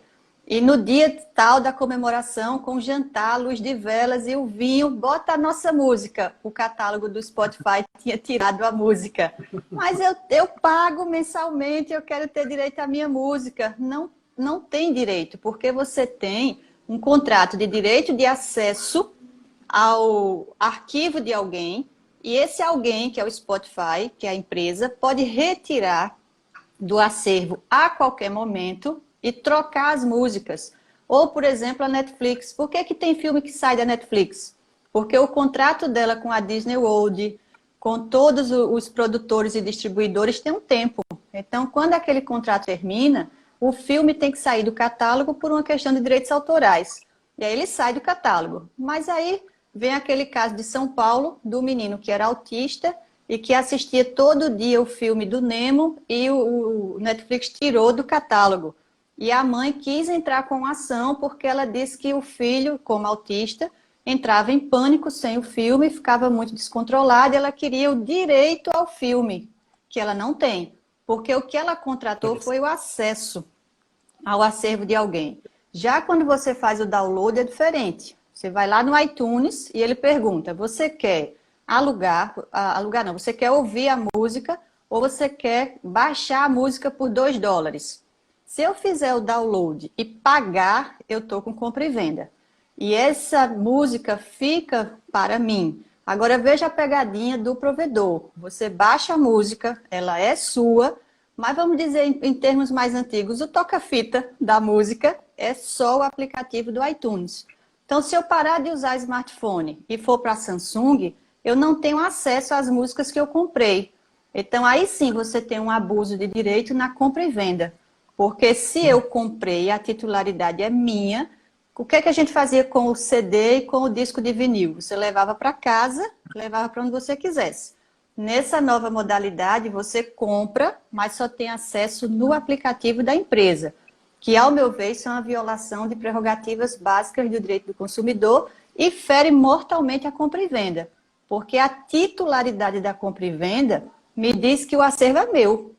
E no dia tal da comemoração, com jantar, luz de velas e o vinho, bota a nossa música. O catálogo do Spotify tinha tirado a música. Mas eu pago mensalmente, eu quero ter direito à minha música. Não, não tem direito, porque você tem um contrato de direito de acesso ao arquivo de alguém, e esse alguém, que é o Spotify, que é a empresa, pode retirar do acervo a qualquer momento e trocar as músicas. Ou, por exemplo, a Netflix. Por que tem filme que sai da Netflix? Porque o contrato dela com a Disney World, com todos os produtores e distribuidores, tem um tempo. Então, quando aquele contrato termina, o filme tem que sair do catálogo por uma questão de direitos autorais. E aí ele sai do catálogo. Mas aí vem aquele caso de São Paulo, do menino que era autista e que assistia todo dia o filme do Nemo e o Netflix tirou do catálogo. E a mãe quis entrar com ação porque ela disse que o filho, como autista, entrava em pânico sem o filme, ficava muito descontrolado e ela queria o direito ao filme, que ela não tem. Porque o que ela contratou foi o acesso ao acervo de alguém. Já quando você faz o download é diferente. Você vai lá no iTunes e ele pergunta, você quer alugar não, você quer ouvir a música ou você quer baixar a música por $2? Se eu fizer o download e pagar, eu estou com compra e venda. E essa música fica para mim. Agora veja a pegadinha do provedor. Você baixa a música, ela é sua, mas vamos dizer em termos mais antigos, o toca-fita da música é só o aplicativo do iTunes. Então, se eu parar de usar smartphone e for para a Samsung, eu não tenho acesso às músicas que eu comprei. Então, aí sim você tem um abuso de direito na compra e venda. Porque se eu comprei e a titularidade é minha, o que é que a gente fazia com o CD e com o disco de vinil? Você levava para casa, levava para onde você quisesse. Nessa nova modalidade, você compra, mas só tem acesso no aplicativo da empresa, que, ao meu ver, são a violação de prerrogativas básicas do direito do consumidor e fere mortalmente a compra e venda. Porque a titularidade da compra e venda me diz que o acervo é meu.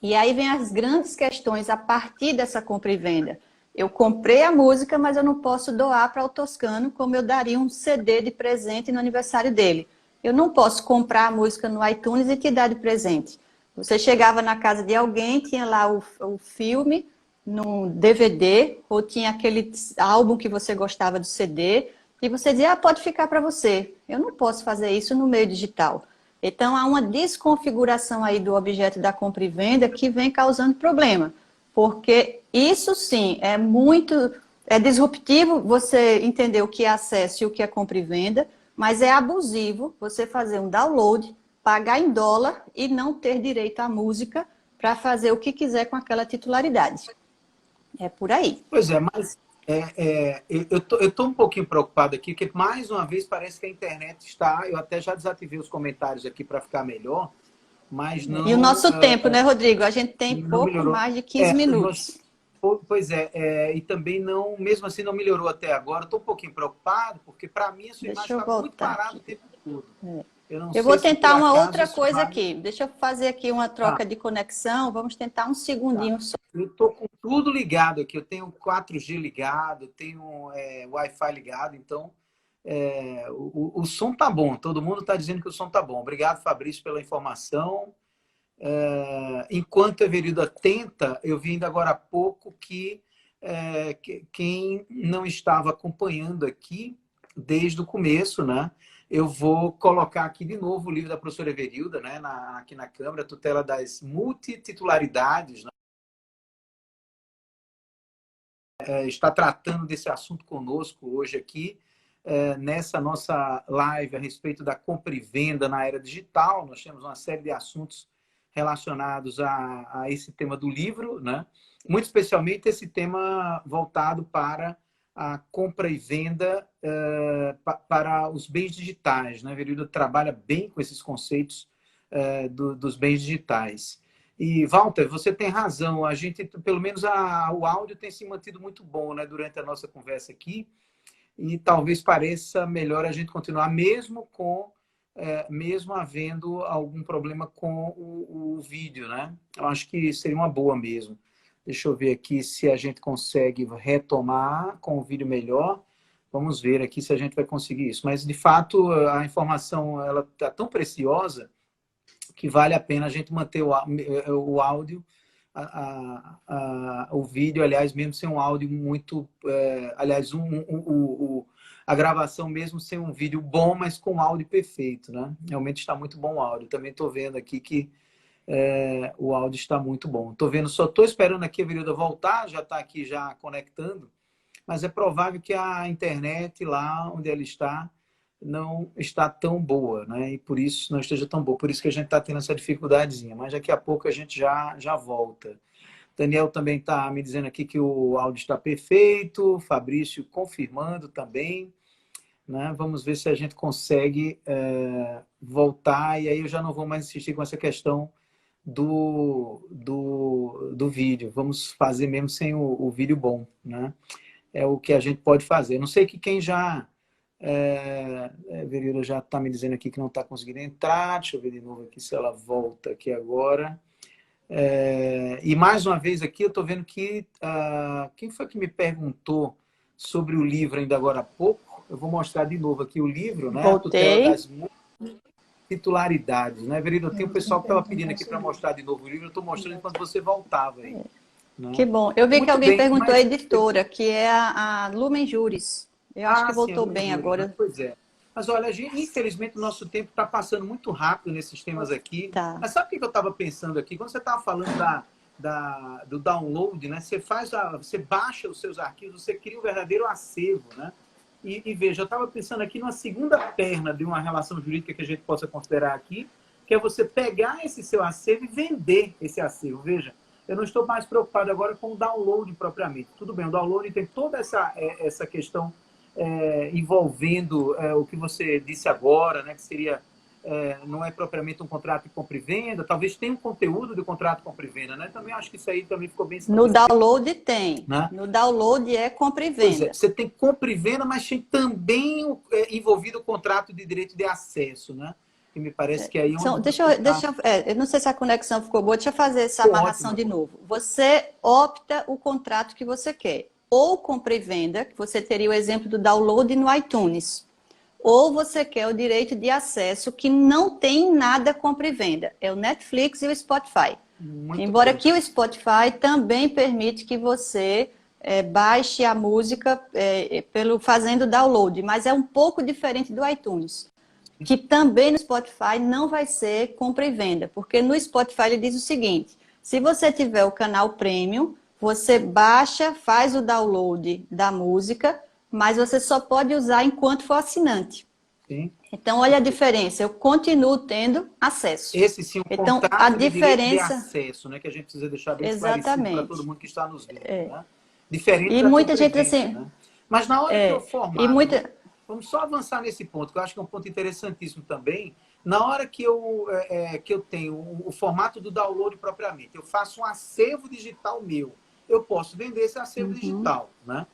E aí vem as grandes questões a partir dessa compra e venda. Eu comprei a música, mas eu não posso doar para o Toscano como eu daria um CD de presente no aniversário dele. Eu não posso comprar a música no iTunes e te dar de presente. Você chegava na casa de alguém, tinha lá o filme no DVD, ou tinha aquele álbum que você gostava do CD, e você dizia, pode ficar para você. Eu não posso fazer isso no meio digital. Então, há uma desconfiguração aí do objeto da compra e venda que vem causando problema. Porque isso sim é disruptivo você entender o que é acesso e o que é compra e venda, mas é abusivo você fazer um download, pagar em dólar e não ter direito à música para fazer o que quiser com aquela titularidade. É por aí. Pois é, mas eu tô um pouquinho preocupado aqui, porque mais uma vez parece que a internet está... Eu até já desativei os comentários aqui para ficar melhor, mas E o não, nosso tempo, né, Rodrigo? A gente tem não pouco melhorou. mais de 15 minutos. Pois é, e também não, mesmo assim não melhorou até agora. Estou um pouquinho preocupado, porque para mim a sua imagem Deixa eu está muito voltar parada aqui. o tempo todo. Eu não Eu vou sei se por tentar uma acaso outra isso coisa vai... aqui. Deixa eu fazer aqui uma Tá, troca de conexão. Vamos tentar um tá. segundinho só. Eu estou com tudo ligado aqui. Eu tenho 4G ligado, tenho Wi-Fi ligado, então o som tá bom. Todo mundo está dizendo que o som tá bom. Obrigado, Fabrício, pela informação. Enquanto a Everilda tenta, eu vi ainda agora há pouco que quem não estava acompanhando aqui desde o começo, né? Eu vou colocar aqui de novo o livro da professora Everilda, né? Aqui na Câmara, Tutela das Multititularidades, né? Está tratando desse assunto conosco hoje aqui, nessa nossa live a respeito da compra e venda na era digital. Nós temos uma série de assuntos relacionados a esse tema do livro, né? Muito especialmente esse tema voltado para a compra e venda para os bens digitais, né? A Verilda trabalha bem com esses conceitos dos bens digitais. E, Walter, você tem razão. A gente, pelo menos o áudio tem se mantido muito bom, né, durante a nossa conversa aqui. E talvez pareça melhor a gente continuar, mesmo havendo algum problema com o vídeo, né? Eu acho que seria uma boa mesmo. Deixa eu ver aqui se a gente consegue retomar com o vídeo melhor. Vamos ver aqui se a gente vai conseguir isso. Mas, de fato, a informação ela está tão preciosa que vale a pena a gente manter o áudio, o vídeo, aliás, mesmo sem um áudio muito... aliás, a gravação mesmo sem um vídeo bom, mas com áudio perfeito, né? Realmente está muito bom o áudio. Também estou vendo aqui que o áudio está muito bom. Estou vendo, só estou esperando aqui a Verilda voltar, já está aqui já conectando, mas é provável que a internet lá onde ela está não está tão boa, né? E por isso não esteja tão boa. Por isso que a gente está tendo essa dificuldadezinha. Mas daqui a pouco a gente já volta. Daniel também está me dizendo aqui que o áudio está perfeito. Fabrício confirmando também. Né? Vamos ver se a gente consegue voltar. E aí eu já não vou mais insistir com essa questão do vídeo. Vamos fazer mesmo sem o vídeo bom, né? É o que a gente pode fazer. Não sei que quem já... Verilda já está me dizendo aqui que não está conseguindo entrar. Deixa eu ver de novo aqui se ela volta aqui agora. E mais uma vez aqui eu estou vendo que... quem foi que me perguntou sobre o livro ainda agora há pouco? Eu vou mostrar de novo aqui o livro, né? Voltei. A tutela das titularidades, né, Verilda? Tem o pessoal que estava pedindo aqui para mostrar de novo o livro. Eu estou mostrando enquanto você voltava aí. Né? Que bom. Eu vi Muito que alguém bem, perguntou mas... a editora, que é a Lumen Juris. Eu acho que voltou sim, bem agora. Né? Pois é. Mas olha, infelizmente o nosso tempo está passando muito rápido nesses temas aqui. Tá. Mas sabe o que eu estava pensando aqui? Quando você estava falando do download, né? Você baixa os seus arquivos, você cria um verdadeiro acervo, né? E veja, eu estava pensando aqui numa segunda perna de uma relação jurídica que a gente possa considerar aqui, que é você pegar esse seu acervo e vender esse acervo. Veja, eu não estou mais preocupado agora com o download propriamente. Tudo bem, o download tem toda essa questão envolvendo o que você disse agora, né, que seria, não é propriamente um contrato de compra e venda, talvez tenha um conteúdo de contrato de compra e venda, né? Também acho que isso aí também ficou bem No estabelecido. download tem. Né? No download é compra e venda. Pois é, você tem compra e venda, mas tem também envolvido o contrato de direito de acesso, né? Que me parece que aí... Eu não sei se a conexão ficou boa, deixa eu fazer essa Ficou amarração ótimo. de novo. Você opta o contrato que você quer. Ou compra e venda, que você teria o exemplo do download no iTunes. Ou você quer o direito de acesso, que não tem nada compra e venda. É o Netflix e o Spotify. Muito Embora bem. que o Spotify também permite que você baixe a música fazendo download, mas é um pouco diferente do iTunes, que também no Spotify não vai ser compra e venda, porque no Spotify ele diz o seguinte: se você tiver o canal Premium, você baixa, faz o download da música, mas você só pode usar enquanto for assinante. Sim. Então, olha a diferença, eu continuo tendo acesso. Esse sim, o Então, contrato a de direito de diferença... acesso, né? Que a gente precisa deixar bem esclarecido Exatamente. para todo mundo que está nos vendo. Né? Diferente E da muita gente compra e venda, assim... né? Mas na hora que eu formar... Vamos só avançar nesse ponto, que eu acho que é um ponto interessantíssimo também. Na hora que eu tenho o formato do download propriamente, eu faço um acervo digital meu, eu posso vender esse acervo digital, né?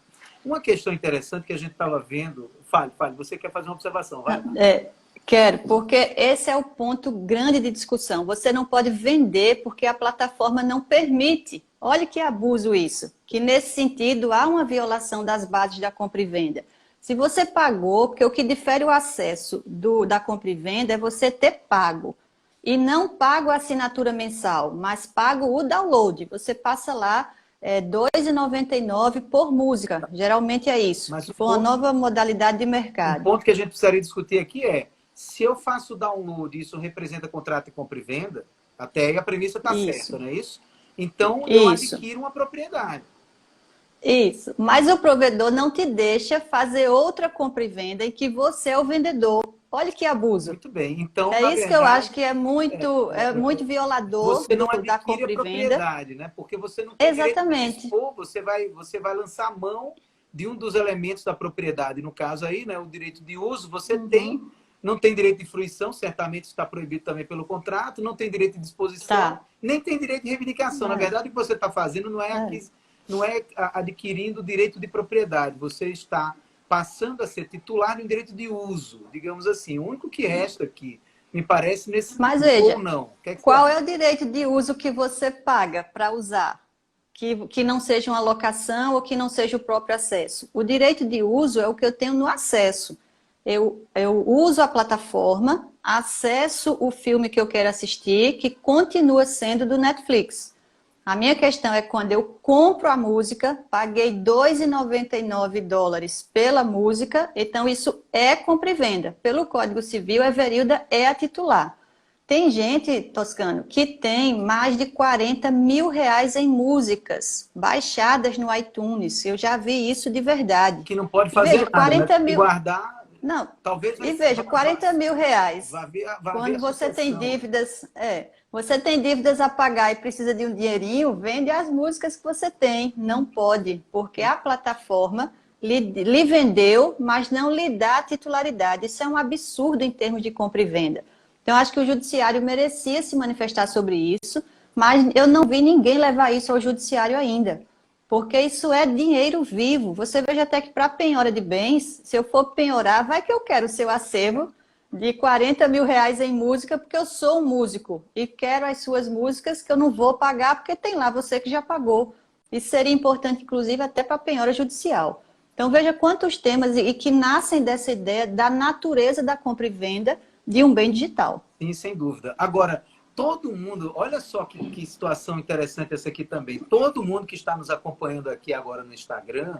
Uma questão interessante que a gente estava vendo... Fale, você quer fazer uma observação, vai? Quero, porque esse é o ponto grande de discussão. Você não pode vender porque a plataforma não permite. Olha que abuso isso. Que nesse sentido há uma violação das bases da compra e venda. Se você pagou, porque o que difere o acesso da compra e venda é você ter pago. E não pago a assinatura mensal, mas pago o download. Você passa lá R$ 2,99 por música. Geralmente é isso. Mas que foi uma nova modalidade de mercado. Um ponto que a gente precisaria discutir aqui é: se eu faço download e isso representa contrato de compra e venda, até aí a premissa está certa, não é isso? Então, eu adquiro uma propriedade. Isso. Mas o provedor não te deixa fazer outra compra e venda em que você é o vendedor. Olha que abuso. Muito bem. Então, é isso que eu acho que é muito violador você não da compra a e propriedade, venda. né? Porque você não tem Exatamente. direito de dispor, você vai lançar a mão de um dos elementos da propriedade. No caso aí, né, o direito de uso, você não tem direito de fruição, certamente está proibido também pelo contrato, não tem direito de disposição, nem tem direito de reivindicação. Na verdade, o que você está fazendo não é adquirindo direito de propriedade, você está passando a ser titular de um direito de uso, digamos assim. O único que resta aqui, me parece, nesse Mas veja, ou não. Qual é o direito de uso que você paga para usar? que não seja uma locação ou que não seja o próprio acesso. O direito de uso é o que eu tenho no acesso. Eu uso a plataforma, acesso o filme que eu quero assistir, que continua sendo do Netflix. A minha questão é quando eu compro a música, paguei $2,99 pela música, então isso é compra e venda. Pelo Código Civil, Everilda é a titular. Tem gente, Toscano, que tem mais de R$ 40.000 em músicas baixadas no iTunes. Eu já vi isso de verdade. Que não pode E fazer veja, nada, 40 né? E mil... guardar, Não, talvez... e veja, R$ 40.000. Vai ver Quando a você tem sucessão. dívidas, você tem dívidas a pagar e precisa de um dinheirinho, vende as músicas que você tem. Não pode, porque a plataforma lhe vendeu, mas não lhe dá a titularidade. Isso é um absurdo em termos de compra e venda. Então, acho que o judiciário merecia se manifestar sobre isso, mas eu não vi ninguém levar isso ao judiciário ainda. Porque isso é dinheiro vivo. Você veja até que para penhora de bens, se eu for penhorar, vai que eu quero o seu acervo de R$ 40.000 em música, porque eu sou um músico e quero as suas músicas que eu não vou pagar, porque tem lá você que já pagou. Isso seria importante, inclusive, até para a penhora judicial. Então, veja quantos temas e que nascem dessa ideia da natureza da compra e venda de um bem digital. Sim, sem dúvida. Agora, todo mundo, olha só que situação interessante essa aqui também. Todo mundo que está nos acompanhando aqui agora no Instagram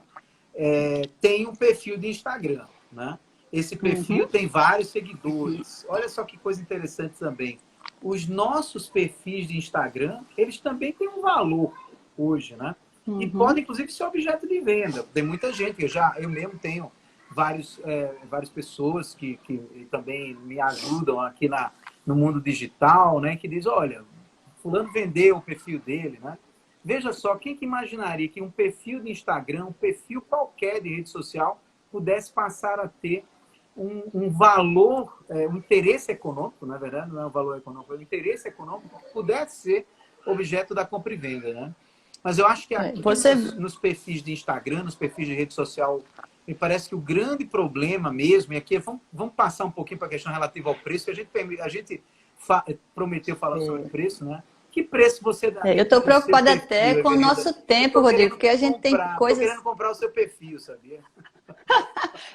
tem um perfil de Instagram, né? Esse perfil tem vários seguidores. Olha só que coisa interessante também. Os nossos perfis de Instagram, eles também têm um valor hoje, né? E podem, inclusive, ser objeto de venda. Tem muita gente, eu mesmo tenho várias pessoas que também me ajudam aqui no mundo digital, né? Que diz, olha, fulano vendeu o perfil dele, né? Veja só, quem que imaginaria que um perfil de Instagram, um perfil qualquer de rede social, pudesse passar a ter um valor, um interesse econômico, na verdade, não é um valor econômico, é um interesse econômico que pudesse ser objeto da compra e venda, né? Mas eu acho que aqui nos perfis de Instagram, nos perfis de rede social, me parece que o grande problema mesmo, e aqui vamos passar um pouquinho para a questão relativa ao preço, que a gente prometeu falar sobre preço, né? Que preço você dá? Eu estou preocupada até com o nosso tempo, Rodrigo, porque a gente tem coisas... Estou querendo comprar o seu perfil, sabia?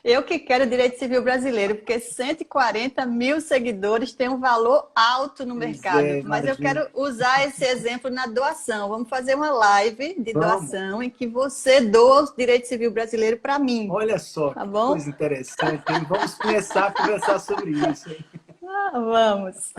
Eu que quero direito civil brasileiro, porque 140 mil seguidores tem um valor alto no mercado. Mas eu quero usar esse exemplo na doação. Vamos fazer uma live de doação em que você doa o direito civil brasileiro para mim. Olha só, tá que bom? Coisa interessante. Vamos começar a conversar sobre isso. Vamos.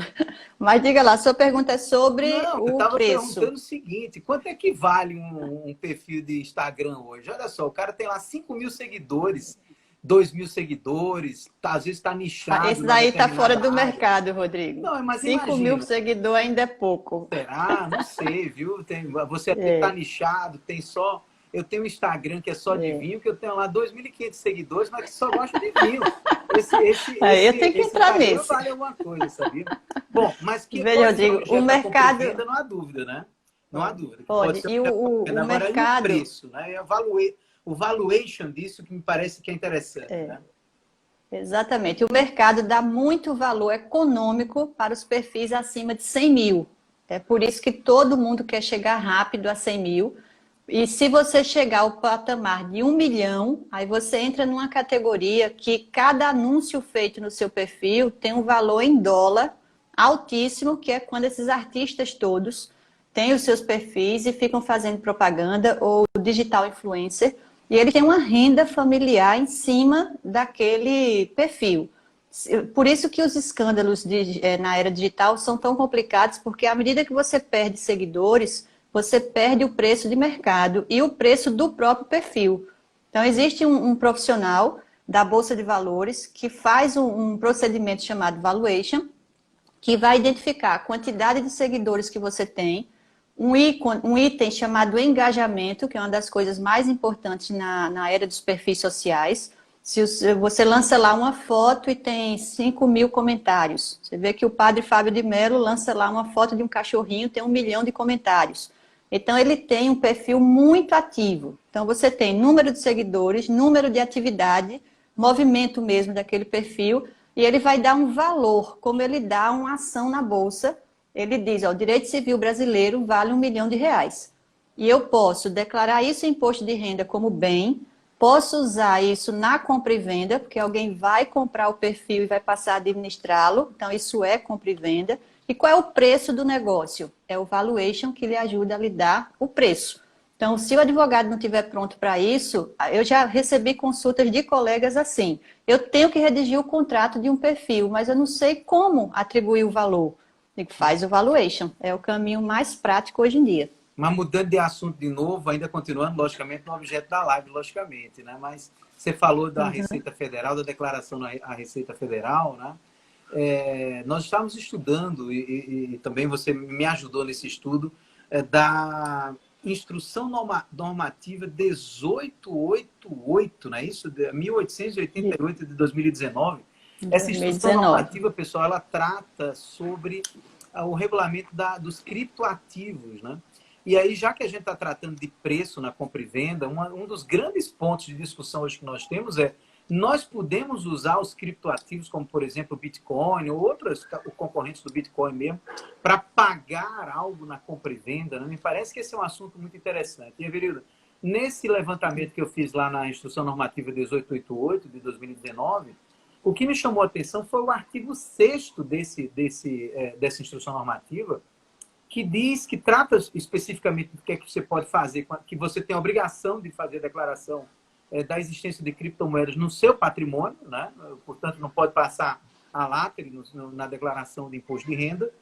Mas diga lá, sua pergunta é sobre o preço. Eu estava perguntando o seguinte, quanto é que vale um perfil de Instagram hoje? Olha só, o cara tem lá 5.000 seguidores, 2.000 seguidores, às vezes está nichado. Esse daí está fora do mercado, Rodrigo. Não, mas 5.000 seguidores ainda é pouco. Será? Não sei, viu? Você está nichado, tem só... Eu tenho um Instagram que é só de vinho, que eu tenho lá 2.500 seguidores, mas que só gosta de vinho. Eu tenho que entrar nesse. Vale alguma coisa, sabia? Bom, mas que veja, eu digo, o mercado... Venda, não há dúvida, né? Não há dúvida. Pode ser o mercado... O preço, né? O valuation disso que me parece que é interessante, né? Exatamente. O mercado dá muito valor econômico para os perfis acima de 100 mil. É por isso que todo mundo quer chegar rápido a 100 mil. E se você chegar ao patamar de 1 milhão, aí você entra numa categoria que cada anúncio feito no seu perfil tem um valor em dólar altíssimo, que é quando esses artistas todos têm os seus perfis e ficam fazendo propaganda ou digital influencer, e ele tem uma renda familiar em cima daquele perfil. Por isso que os escândalos na era digital são tão complicados, porque à medida que você perde seguidores, você perde o preço de mercado e o preço do próprio perfil. Então, existe um profissional da Bolsa de Valores que faz um procedimento chamado valuation, que vai identificar a quantidade de seguidores que você tem, um item chamado engajamento, que é uma das coisas mais importantes na era dos perfis sociais. Se você lança lá uma foto e tem 5 mil comentários, você vê que o padre Fábio de Mello lança lá uma foto de um cachorrinho, tem 1 milhão de comentários. Então, ele tem um perfil muito ativo. Então, você tem número de seguidores, número de atividade, movimento mesmo daquele perfil, e ele vai dar um valor, como ele dá uma ação na Bolsa. Ele diz, ó, o direito civil brasileiro vale R$ 1 milhão. e eu posso declarar isso em imposto de renda como bem, posso usar isso na compra e venda, porque alguém vai comprar o perfil e vai passar a administrá-lo, então isso é compra e venda. E qual é o preço do negócio? É o valuation que lhe ajuda a lhe dar o preço. Então, se o advogado não estiver pronto para isso, eu já recebi consultas de colegas assim, eu tenho que redigir o contrato de um perfil, mas eu não sei como atribuir o valor. Digo, faz o valuation, é o caminho mais prático hoje em dia. Mas mudando de assunto de novo, ainda continuando, logicamente, no objeto da live, logicamente, né? Mas você falou da Receita Federal, da declaração à Receita Federal, né? Nós estávamos estudando, e também você me ajudou nesse estudo, da Instrução Normativa 1888, não é isso? 1888 de 2019. Essa instrução 2019. normativa, pessoal, ela trata sobre o regulamento dos criptoativos, né? E aí, já que a gente está tratando de preço na compra e venda, um dos grandes pontos de discussão hoje que nós temos nós podemos usar os criptoativos, como, por exemplo, o Bitcoin ou outros concorrentes do Bitcoin mesmo, para pagar algo na compra e venda, né? Me parece que esse é um assunto muito interessante. E, Everilda, nesse levantamento que eu fiz lá na Instrução Normativa 1888, de 2019, o que me chamou a atenção foi o artigo 6º dessa Instrução Normativa, que diz, que trata especificamente do que é que você pode fazer, que você tem a obrigação de fazer a declaração da existência de criptomoedas no seu patrimônio, né? Portanto, não pode passar a látere na declaração de imposto de renda,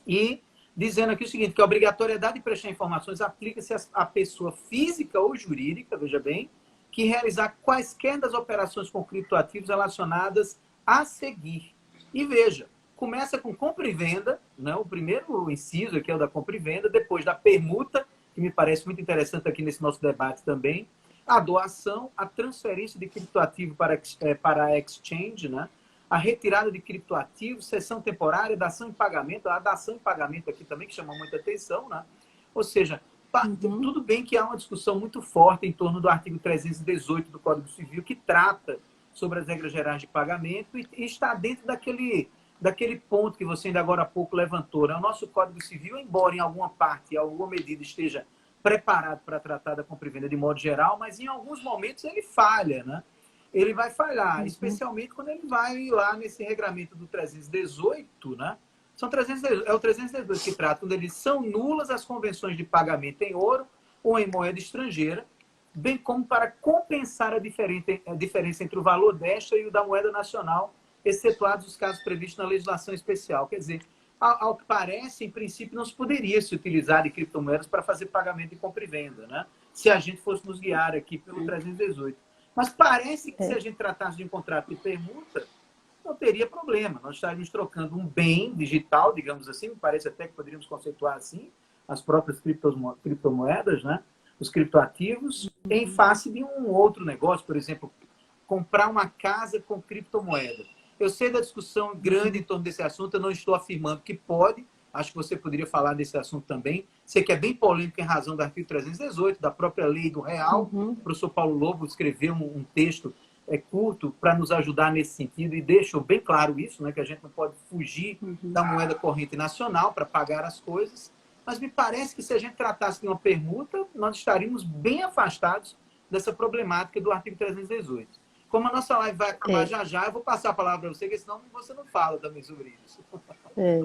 e dizendo aqui o seguinte, que a obrigatoriedade de prestar informações aplica-se à pessoa física ou jurídica, veja bem, que realizar quaisquer das operações com criptoativos relacionadas a seguir. E veja, começa com compra e venda, né? O primeiro inciso aqui é o da compra e venda, depois da permuta, que me parece muito interessante aqui nesse nosso debate também, a doação, a transferência de criptoativo para a exchange, né? A retirada de criptoativos, cessão temporária, dação em pagamento, a dação em pagamento aqui também, que chama muita atenção, né? Ou seja, tudo bem que há uma discussão muito forte em torno do artigo 318 do Código Civil, que trata sobre as regras gerais de pagamento e está dentro daquele ponto que você ainda agora há pouco levantou, né? O nosso Código Civil, embora em alguma parte, em alguma medida esteja preparado para tratar da compra e venda de modo geral, mas em alguns momentos ele falha, né? Ele vai falhar, especialmente quando ele vai lá nesse regramento do 318, né? É o 318 que trata, quando eles são nulas as convenções de pagamento em ouro ou em moeda estrangeira, bem como para compensar a diferença entre o valor desta e o da moeda nacional, excetuados os casos previstos na legislação especial. Quer dizer, ao que parece, em princípio, não se poderia se utilizar de criptomoedas para fazer pagamento de compra e venda, né? Se a gente fosse nos guiar aqui pelo 318. Mas parece que se a gente tratasse de um contrato de permuta, não teria problema. Nós estaríamos trocando um bem digital, digamos assim, me parece até que poderíamos conceituar assim, as próprias criptomoedas, né? Os criptoativos, em face de um outro negócio, por exemplo, comprar uma casa com criptomoeda. Eu sei da discussão grande em torno desse assunto, eu não estou afirmando que pode, acho que você poderia falar desse assunto também. Sei que é bem polêmico em razão do artigo 318, da própria lei do real. O professor Paulo Lobo escreveu um texto curto para nos ajudar nesse sentido e deixou bem claro isso, né, que a gente não pode fugir da moeda corrente nacional para pagar as coisas. Mas me parece que se a gente tratasse de uma permuta, nós estaríamos bem afastados dessa problemática do artigo 318. Como a nossa live vai acabar já, eu vou passar a palavra para você, porque senão você não fala também sobre isso.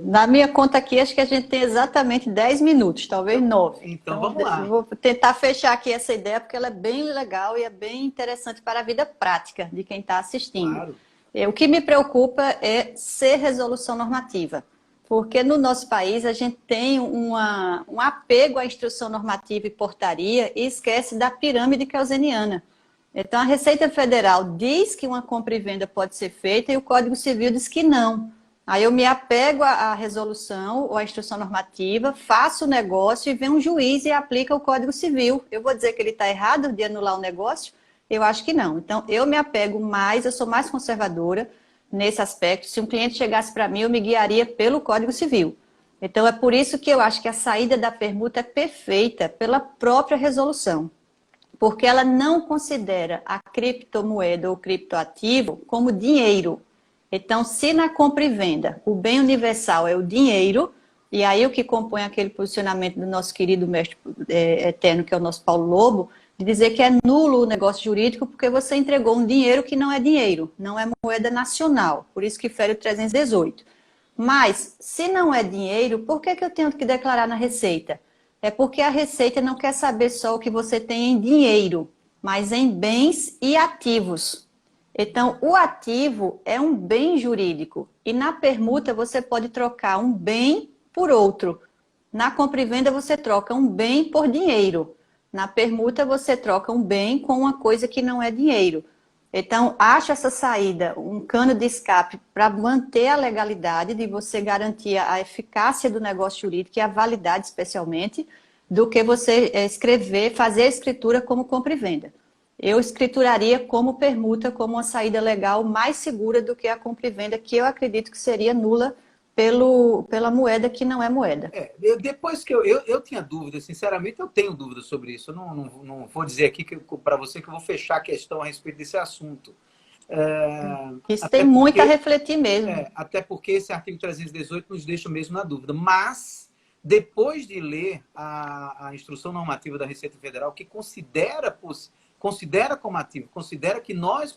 Na minha conta aqui, acho que a gente tem exatamente 10 minutos, talvez 9. Então vamos lá. Vou tentar fechar aqui essa ideia, porque ela é bem legal e é bem interessante para a vida prática de quem está assistindo. Claro. O que me preocupa é ser resolução normativa, porque no nosso país a gente tem um apego à instrução normativa e portaria e esquece da pirâmide keynesiana. Então, a Receita Federal diz que uma compra e venda pode ser feita e o Código Civil diz que não. Aí eu me apego à resolução ou à instrução normativa, faço o negócio e vem um juiz e aplica o Código Civil. Eu vou dizer que ele está errado de anular o negócio? Eu acho que não. Então, eu me apego mais, eu sou mais conservadora nesse aspecto. Se um cliente chegasse para mim, eu me guiaria pelo Código Civil. Então, é por isso que eu acho que a saída da permuta é perfeita pela própria resolução. Porque ela não considera a criptomoeda ou criptoativo como dinheiro. Então, se na compra e venda o bem universal é o dinheiro, E aí o que compõe aquele posicionamento do nosso querido mestre eterno, que é o nosso Paulo Lobo, de dizer que é nulo o negócio jurídico porque você entregou um dinheiro que não é dinheiro, não é moeda nacional, por isso que fere o 318. Mas, se não é dinheiro, por que eu tenho que declarar na Receita? É porque a Receita não quer saber só o que você tem em dinheiro, mas em bens e ativos. Então, o ativo é um bem jurídico e na permuta você pode trocar um bem por outro. Na compra e venda você troca um bem por dinheiro. Na permuta você troca um bem com uma coisa que não é dinheiro. Então, acho essa saída, um cano de escape para manter a legalidade, de você garantir a eficácia do negócio jurídico e a validade, especialmente, do que você escrever, fazer a escritura como compra e venda. Eu escrituraria como permuta, como uma saída legal mais segura do que a compra e venda, que eu acredito que seria nula pela moeda que não é moeda. Depois que eu tinha dúvida, sinceramente, eu tenho dúvida sobre isso. Eu não vou dizer aqui para você que eu vou fechar a questão a respeito desse assunto. Isso tem muito a refletir mesmo. Até porque esse artigo 318 nos deixa mesmo na dúvida. Mas, depois de ler a instrução normativa da Receita Federal, que considera como ativo, considera que nós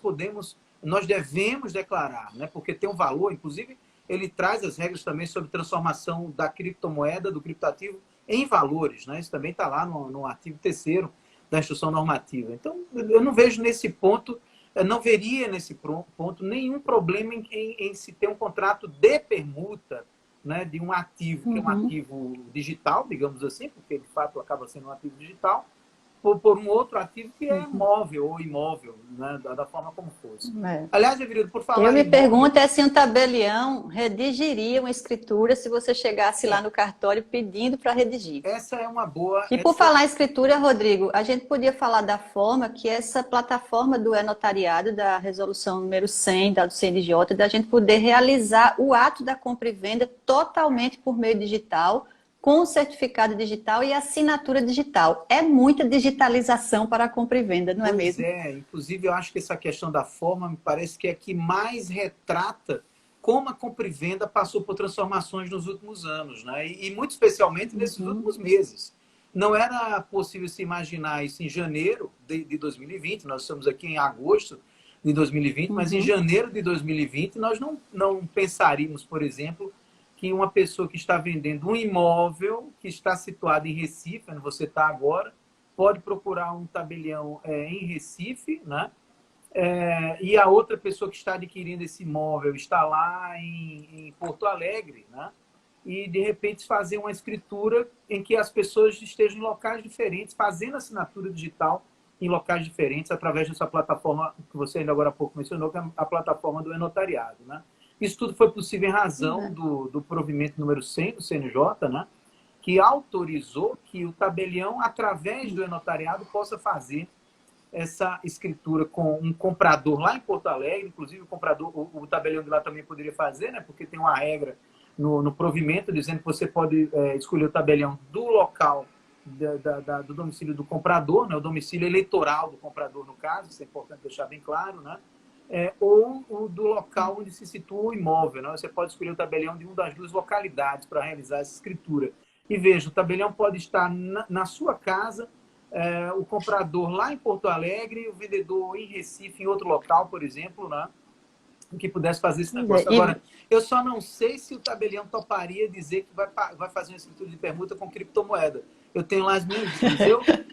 devemos declarar, né? Porque tem um valor, inclusive, ele traz as regras também sobre transformação da criptomoeda, do criptoativo, em valores, né? Isso também está lá no artigo 3º da instrução normativa. Então, eu não vejo nesse ponto, não veria nesse ponto nenhum problema em se ter um contrato de permuta, né, de um ativo, que é um ativo digital, digamos assim, porque de fato acaba sendo um ativo digital, por um outro ativo que é móvel ou imóvel, né, da forma como fosse. Aliás, Everildo, por falar eu me pergunto se um tabelião redigiria uma escritura se você chegasse lá no cartório pedindo para redigir. Essa é uma boa... E por falar em escritura, Rodrigo, a gente podia falar da forma que essa plataforma do e-notariado, da resolução número 100, da do CNJ, da gente poder realizar o ato da compra e venda totalmente por meio digital, com o certificado digital e assinatura digital. É muita digitalização para a compra e venda, não é mesmo? Inclusive eu acho que essa questão da forma me parece que é a que mais retrata como a compra e venda passou por transformações nos últimos anos, né? E muito especialmente nesses últimos meses. Não era possível se imaginar isso em janeiro de 2020, nós estamos aqui em agosto de 2020, mas em janeiro de 2020 nós não pensaríamos, por exemplo, que uma pessoa que está vendendo um imóvel que está situado em Recife, onde você está agora, pode procurar um tabelião em Recife, né? E a outra pessoa que está adquirindo esse imóvel está lá em Porto Alegre, né? E, de repente, fazer uma escritura em que as pessoas estejam em locais diferentes, fazendo assinatura digital em locais diferentes, através dessa plataforma que você ainda agora há pouco mencionou, que é a plataforma do e-notariado, né? Isso tudo foi possível em razão do provimento número 100 do CNJ, né? Que autorizou que o tabelião, através do e-notariado, possa fazer essa escritura com um comprador lá em Porto Alegre, inclusive o tabelião de lá também poderia fazer, né? Porque tem uma regra no provimento dizendo que você pode escolher o tabelião do local do domicílio do comprador, né? O domicílio eleitoral do comprador, no caso, isso é importante deixar bem claro, né? Ou o do local onde se situa o imóvel, né? Você pode escolher o tabelião de uma das duas localidades para realizar essa escritura. E veja, o tabelião pode estar na sua casa, o comprador lá em Porto Alegre, o vendedor em Recife, em outro local, por exemplo, né? Que pudesse fazer esse negócio. Agora, eu só não sei se o tabelião toparia dizer que vai fazer uma escritura de permuta com criptomoeda. Eu tenho lá as minhas dúvidas.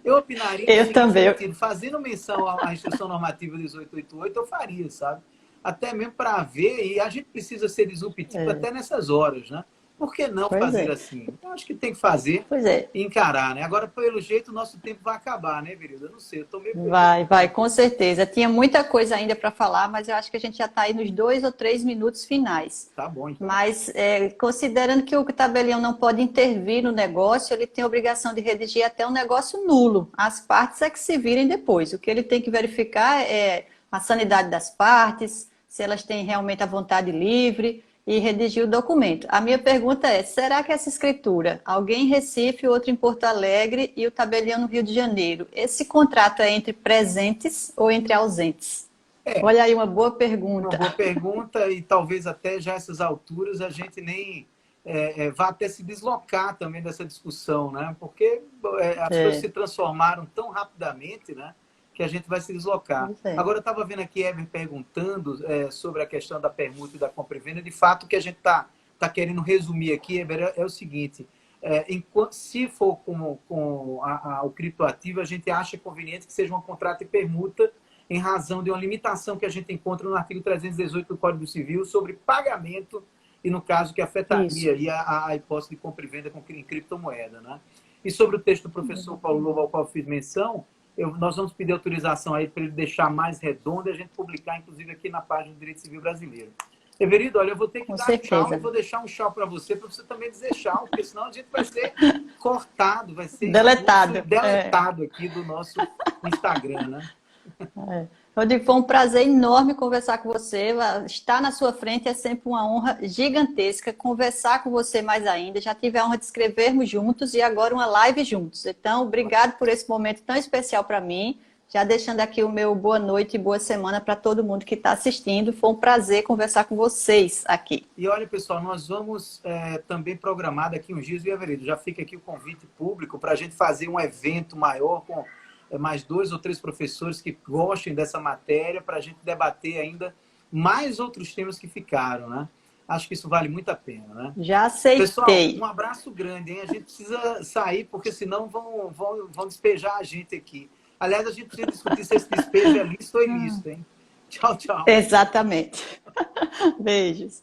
Eu opinaria eu também. Sentido, fazendo menção à instrução normativa 1888, eu faria, sabe? Até mesmo para ver, e a gente precisa ser disruptivo até nessas horas, né? Por que não fazer assim? Eu acho que tem que fazer e encarar, né? Agora, pelo jeito, o nosso tempo vai acabar, né, Verida? Eu não sei, eu tô meio... Vai, com certeza. Tinha muita coisa ainda para falar, mas eu acho que a gente já está aí nos 2 ou 3 minutos finais. Tá bom, então. Mas, considerando que o tabelião não pode intervir no negócio, ele tem a obrigação de redigir até um negócio nulo. As partes é que se virem depois. O que ele tem que verificar é a sanidade das partes, se elas têm realmente a vontade livre, e redigir o documento. A minha pergunta é, será que essa escritura, alguém em Recife, outro em Porto Alegre e o tabelião no Rio de Janeiro, esse contrato é entre presentes ou entre ausentes? Olha aí, uma boa pergunta. Uma boa pergunta e talvez até já essas alturas a gente nem vá até se deslocar também dessa discussão, né? Porque as coisas se transformaram tão rapidamente, né? Que a gente vai se deslocar. Agora, eu estava vendo aqui Eber perguntando sobre a questão da permuta e da compra e venda. De fato, o que a gente está querendo resumir aqui, Eber, é o seguinte: se for com o criptoativo, a gente acha conveniente que seja um contrato de permuta em razão de uma limitação que a gente encontra no artigo 318 do Código Civil sobre pagamento e, no caso, que afetaria e a hipótese de compra e venda em criptomoeda, né? E sobre o texto do professor Paulo Lobo, ao qual eu fiz menção, nós vamos pedir autorização aí para ele deixar mais redondo e a gente publicar, inclusive, aqui na página do Direito Civil Brasileiro. Everildo, olha, eu vou ter que dar tchau e vou deixar um tchau para você também dizer tchau, porque senão a gente vai ser cortado, vai ser deletado aqui do nosso Instagram, né? Rodrigo, foi um prazer enorme conversar com você. Estar na sua frente é sempre uma honra gigantesca. Conversar com você mais ainda. Já tive a honra de escrevermos juntos e agora uma live juntos. Então, obrigado por esse momento tão especial para mim. Já deixando aqui o meu boa noite e boa semana para todo mundo que está assistindo. Foi um prazer conversar com vocês aqui. E olha, pessoal, nós vamos também programar daqui uns dias, viu, Everildo? Já fica aqui o convite público para a gente fazer um evento maior com mais 2 ou 3 professores que gostem dessa matéria para a gente debater ainda mais outros temas que ficaram, né? Acho que isso vale muito a pena, né? Já aceitei. Pessoal, um abraço grande, hein? A gente precisa sair, porque senão vão despejar a gente aqui. Aliás, a gente precisa discutir se esse despejo é lícito ou ilícito, hein? Tchau, tchau. Exatamente. Beijos.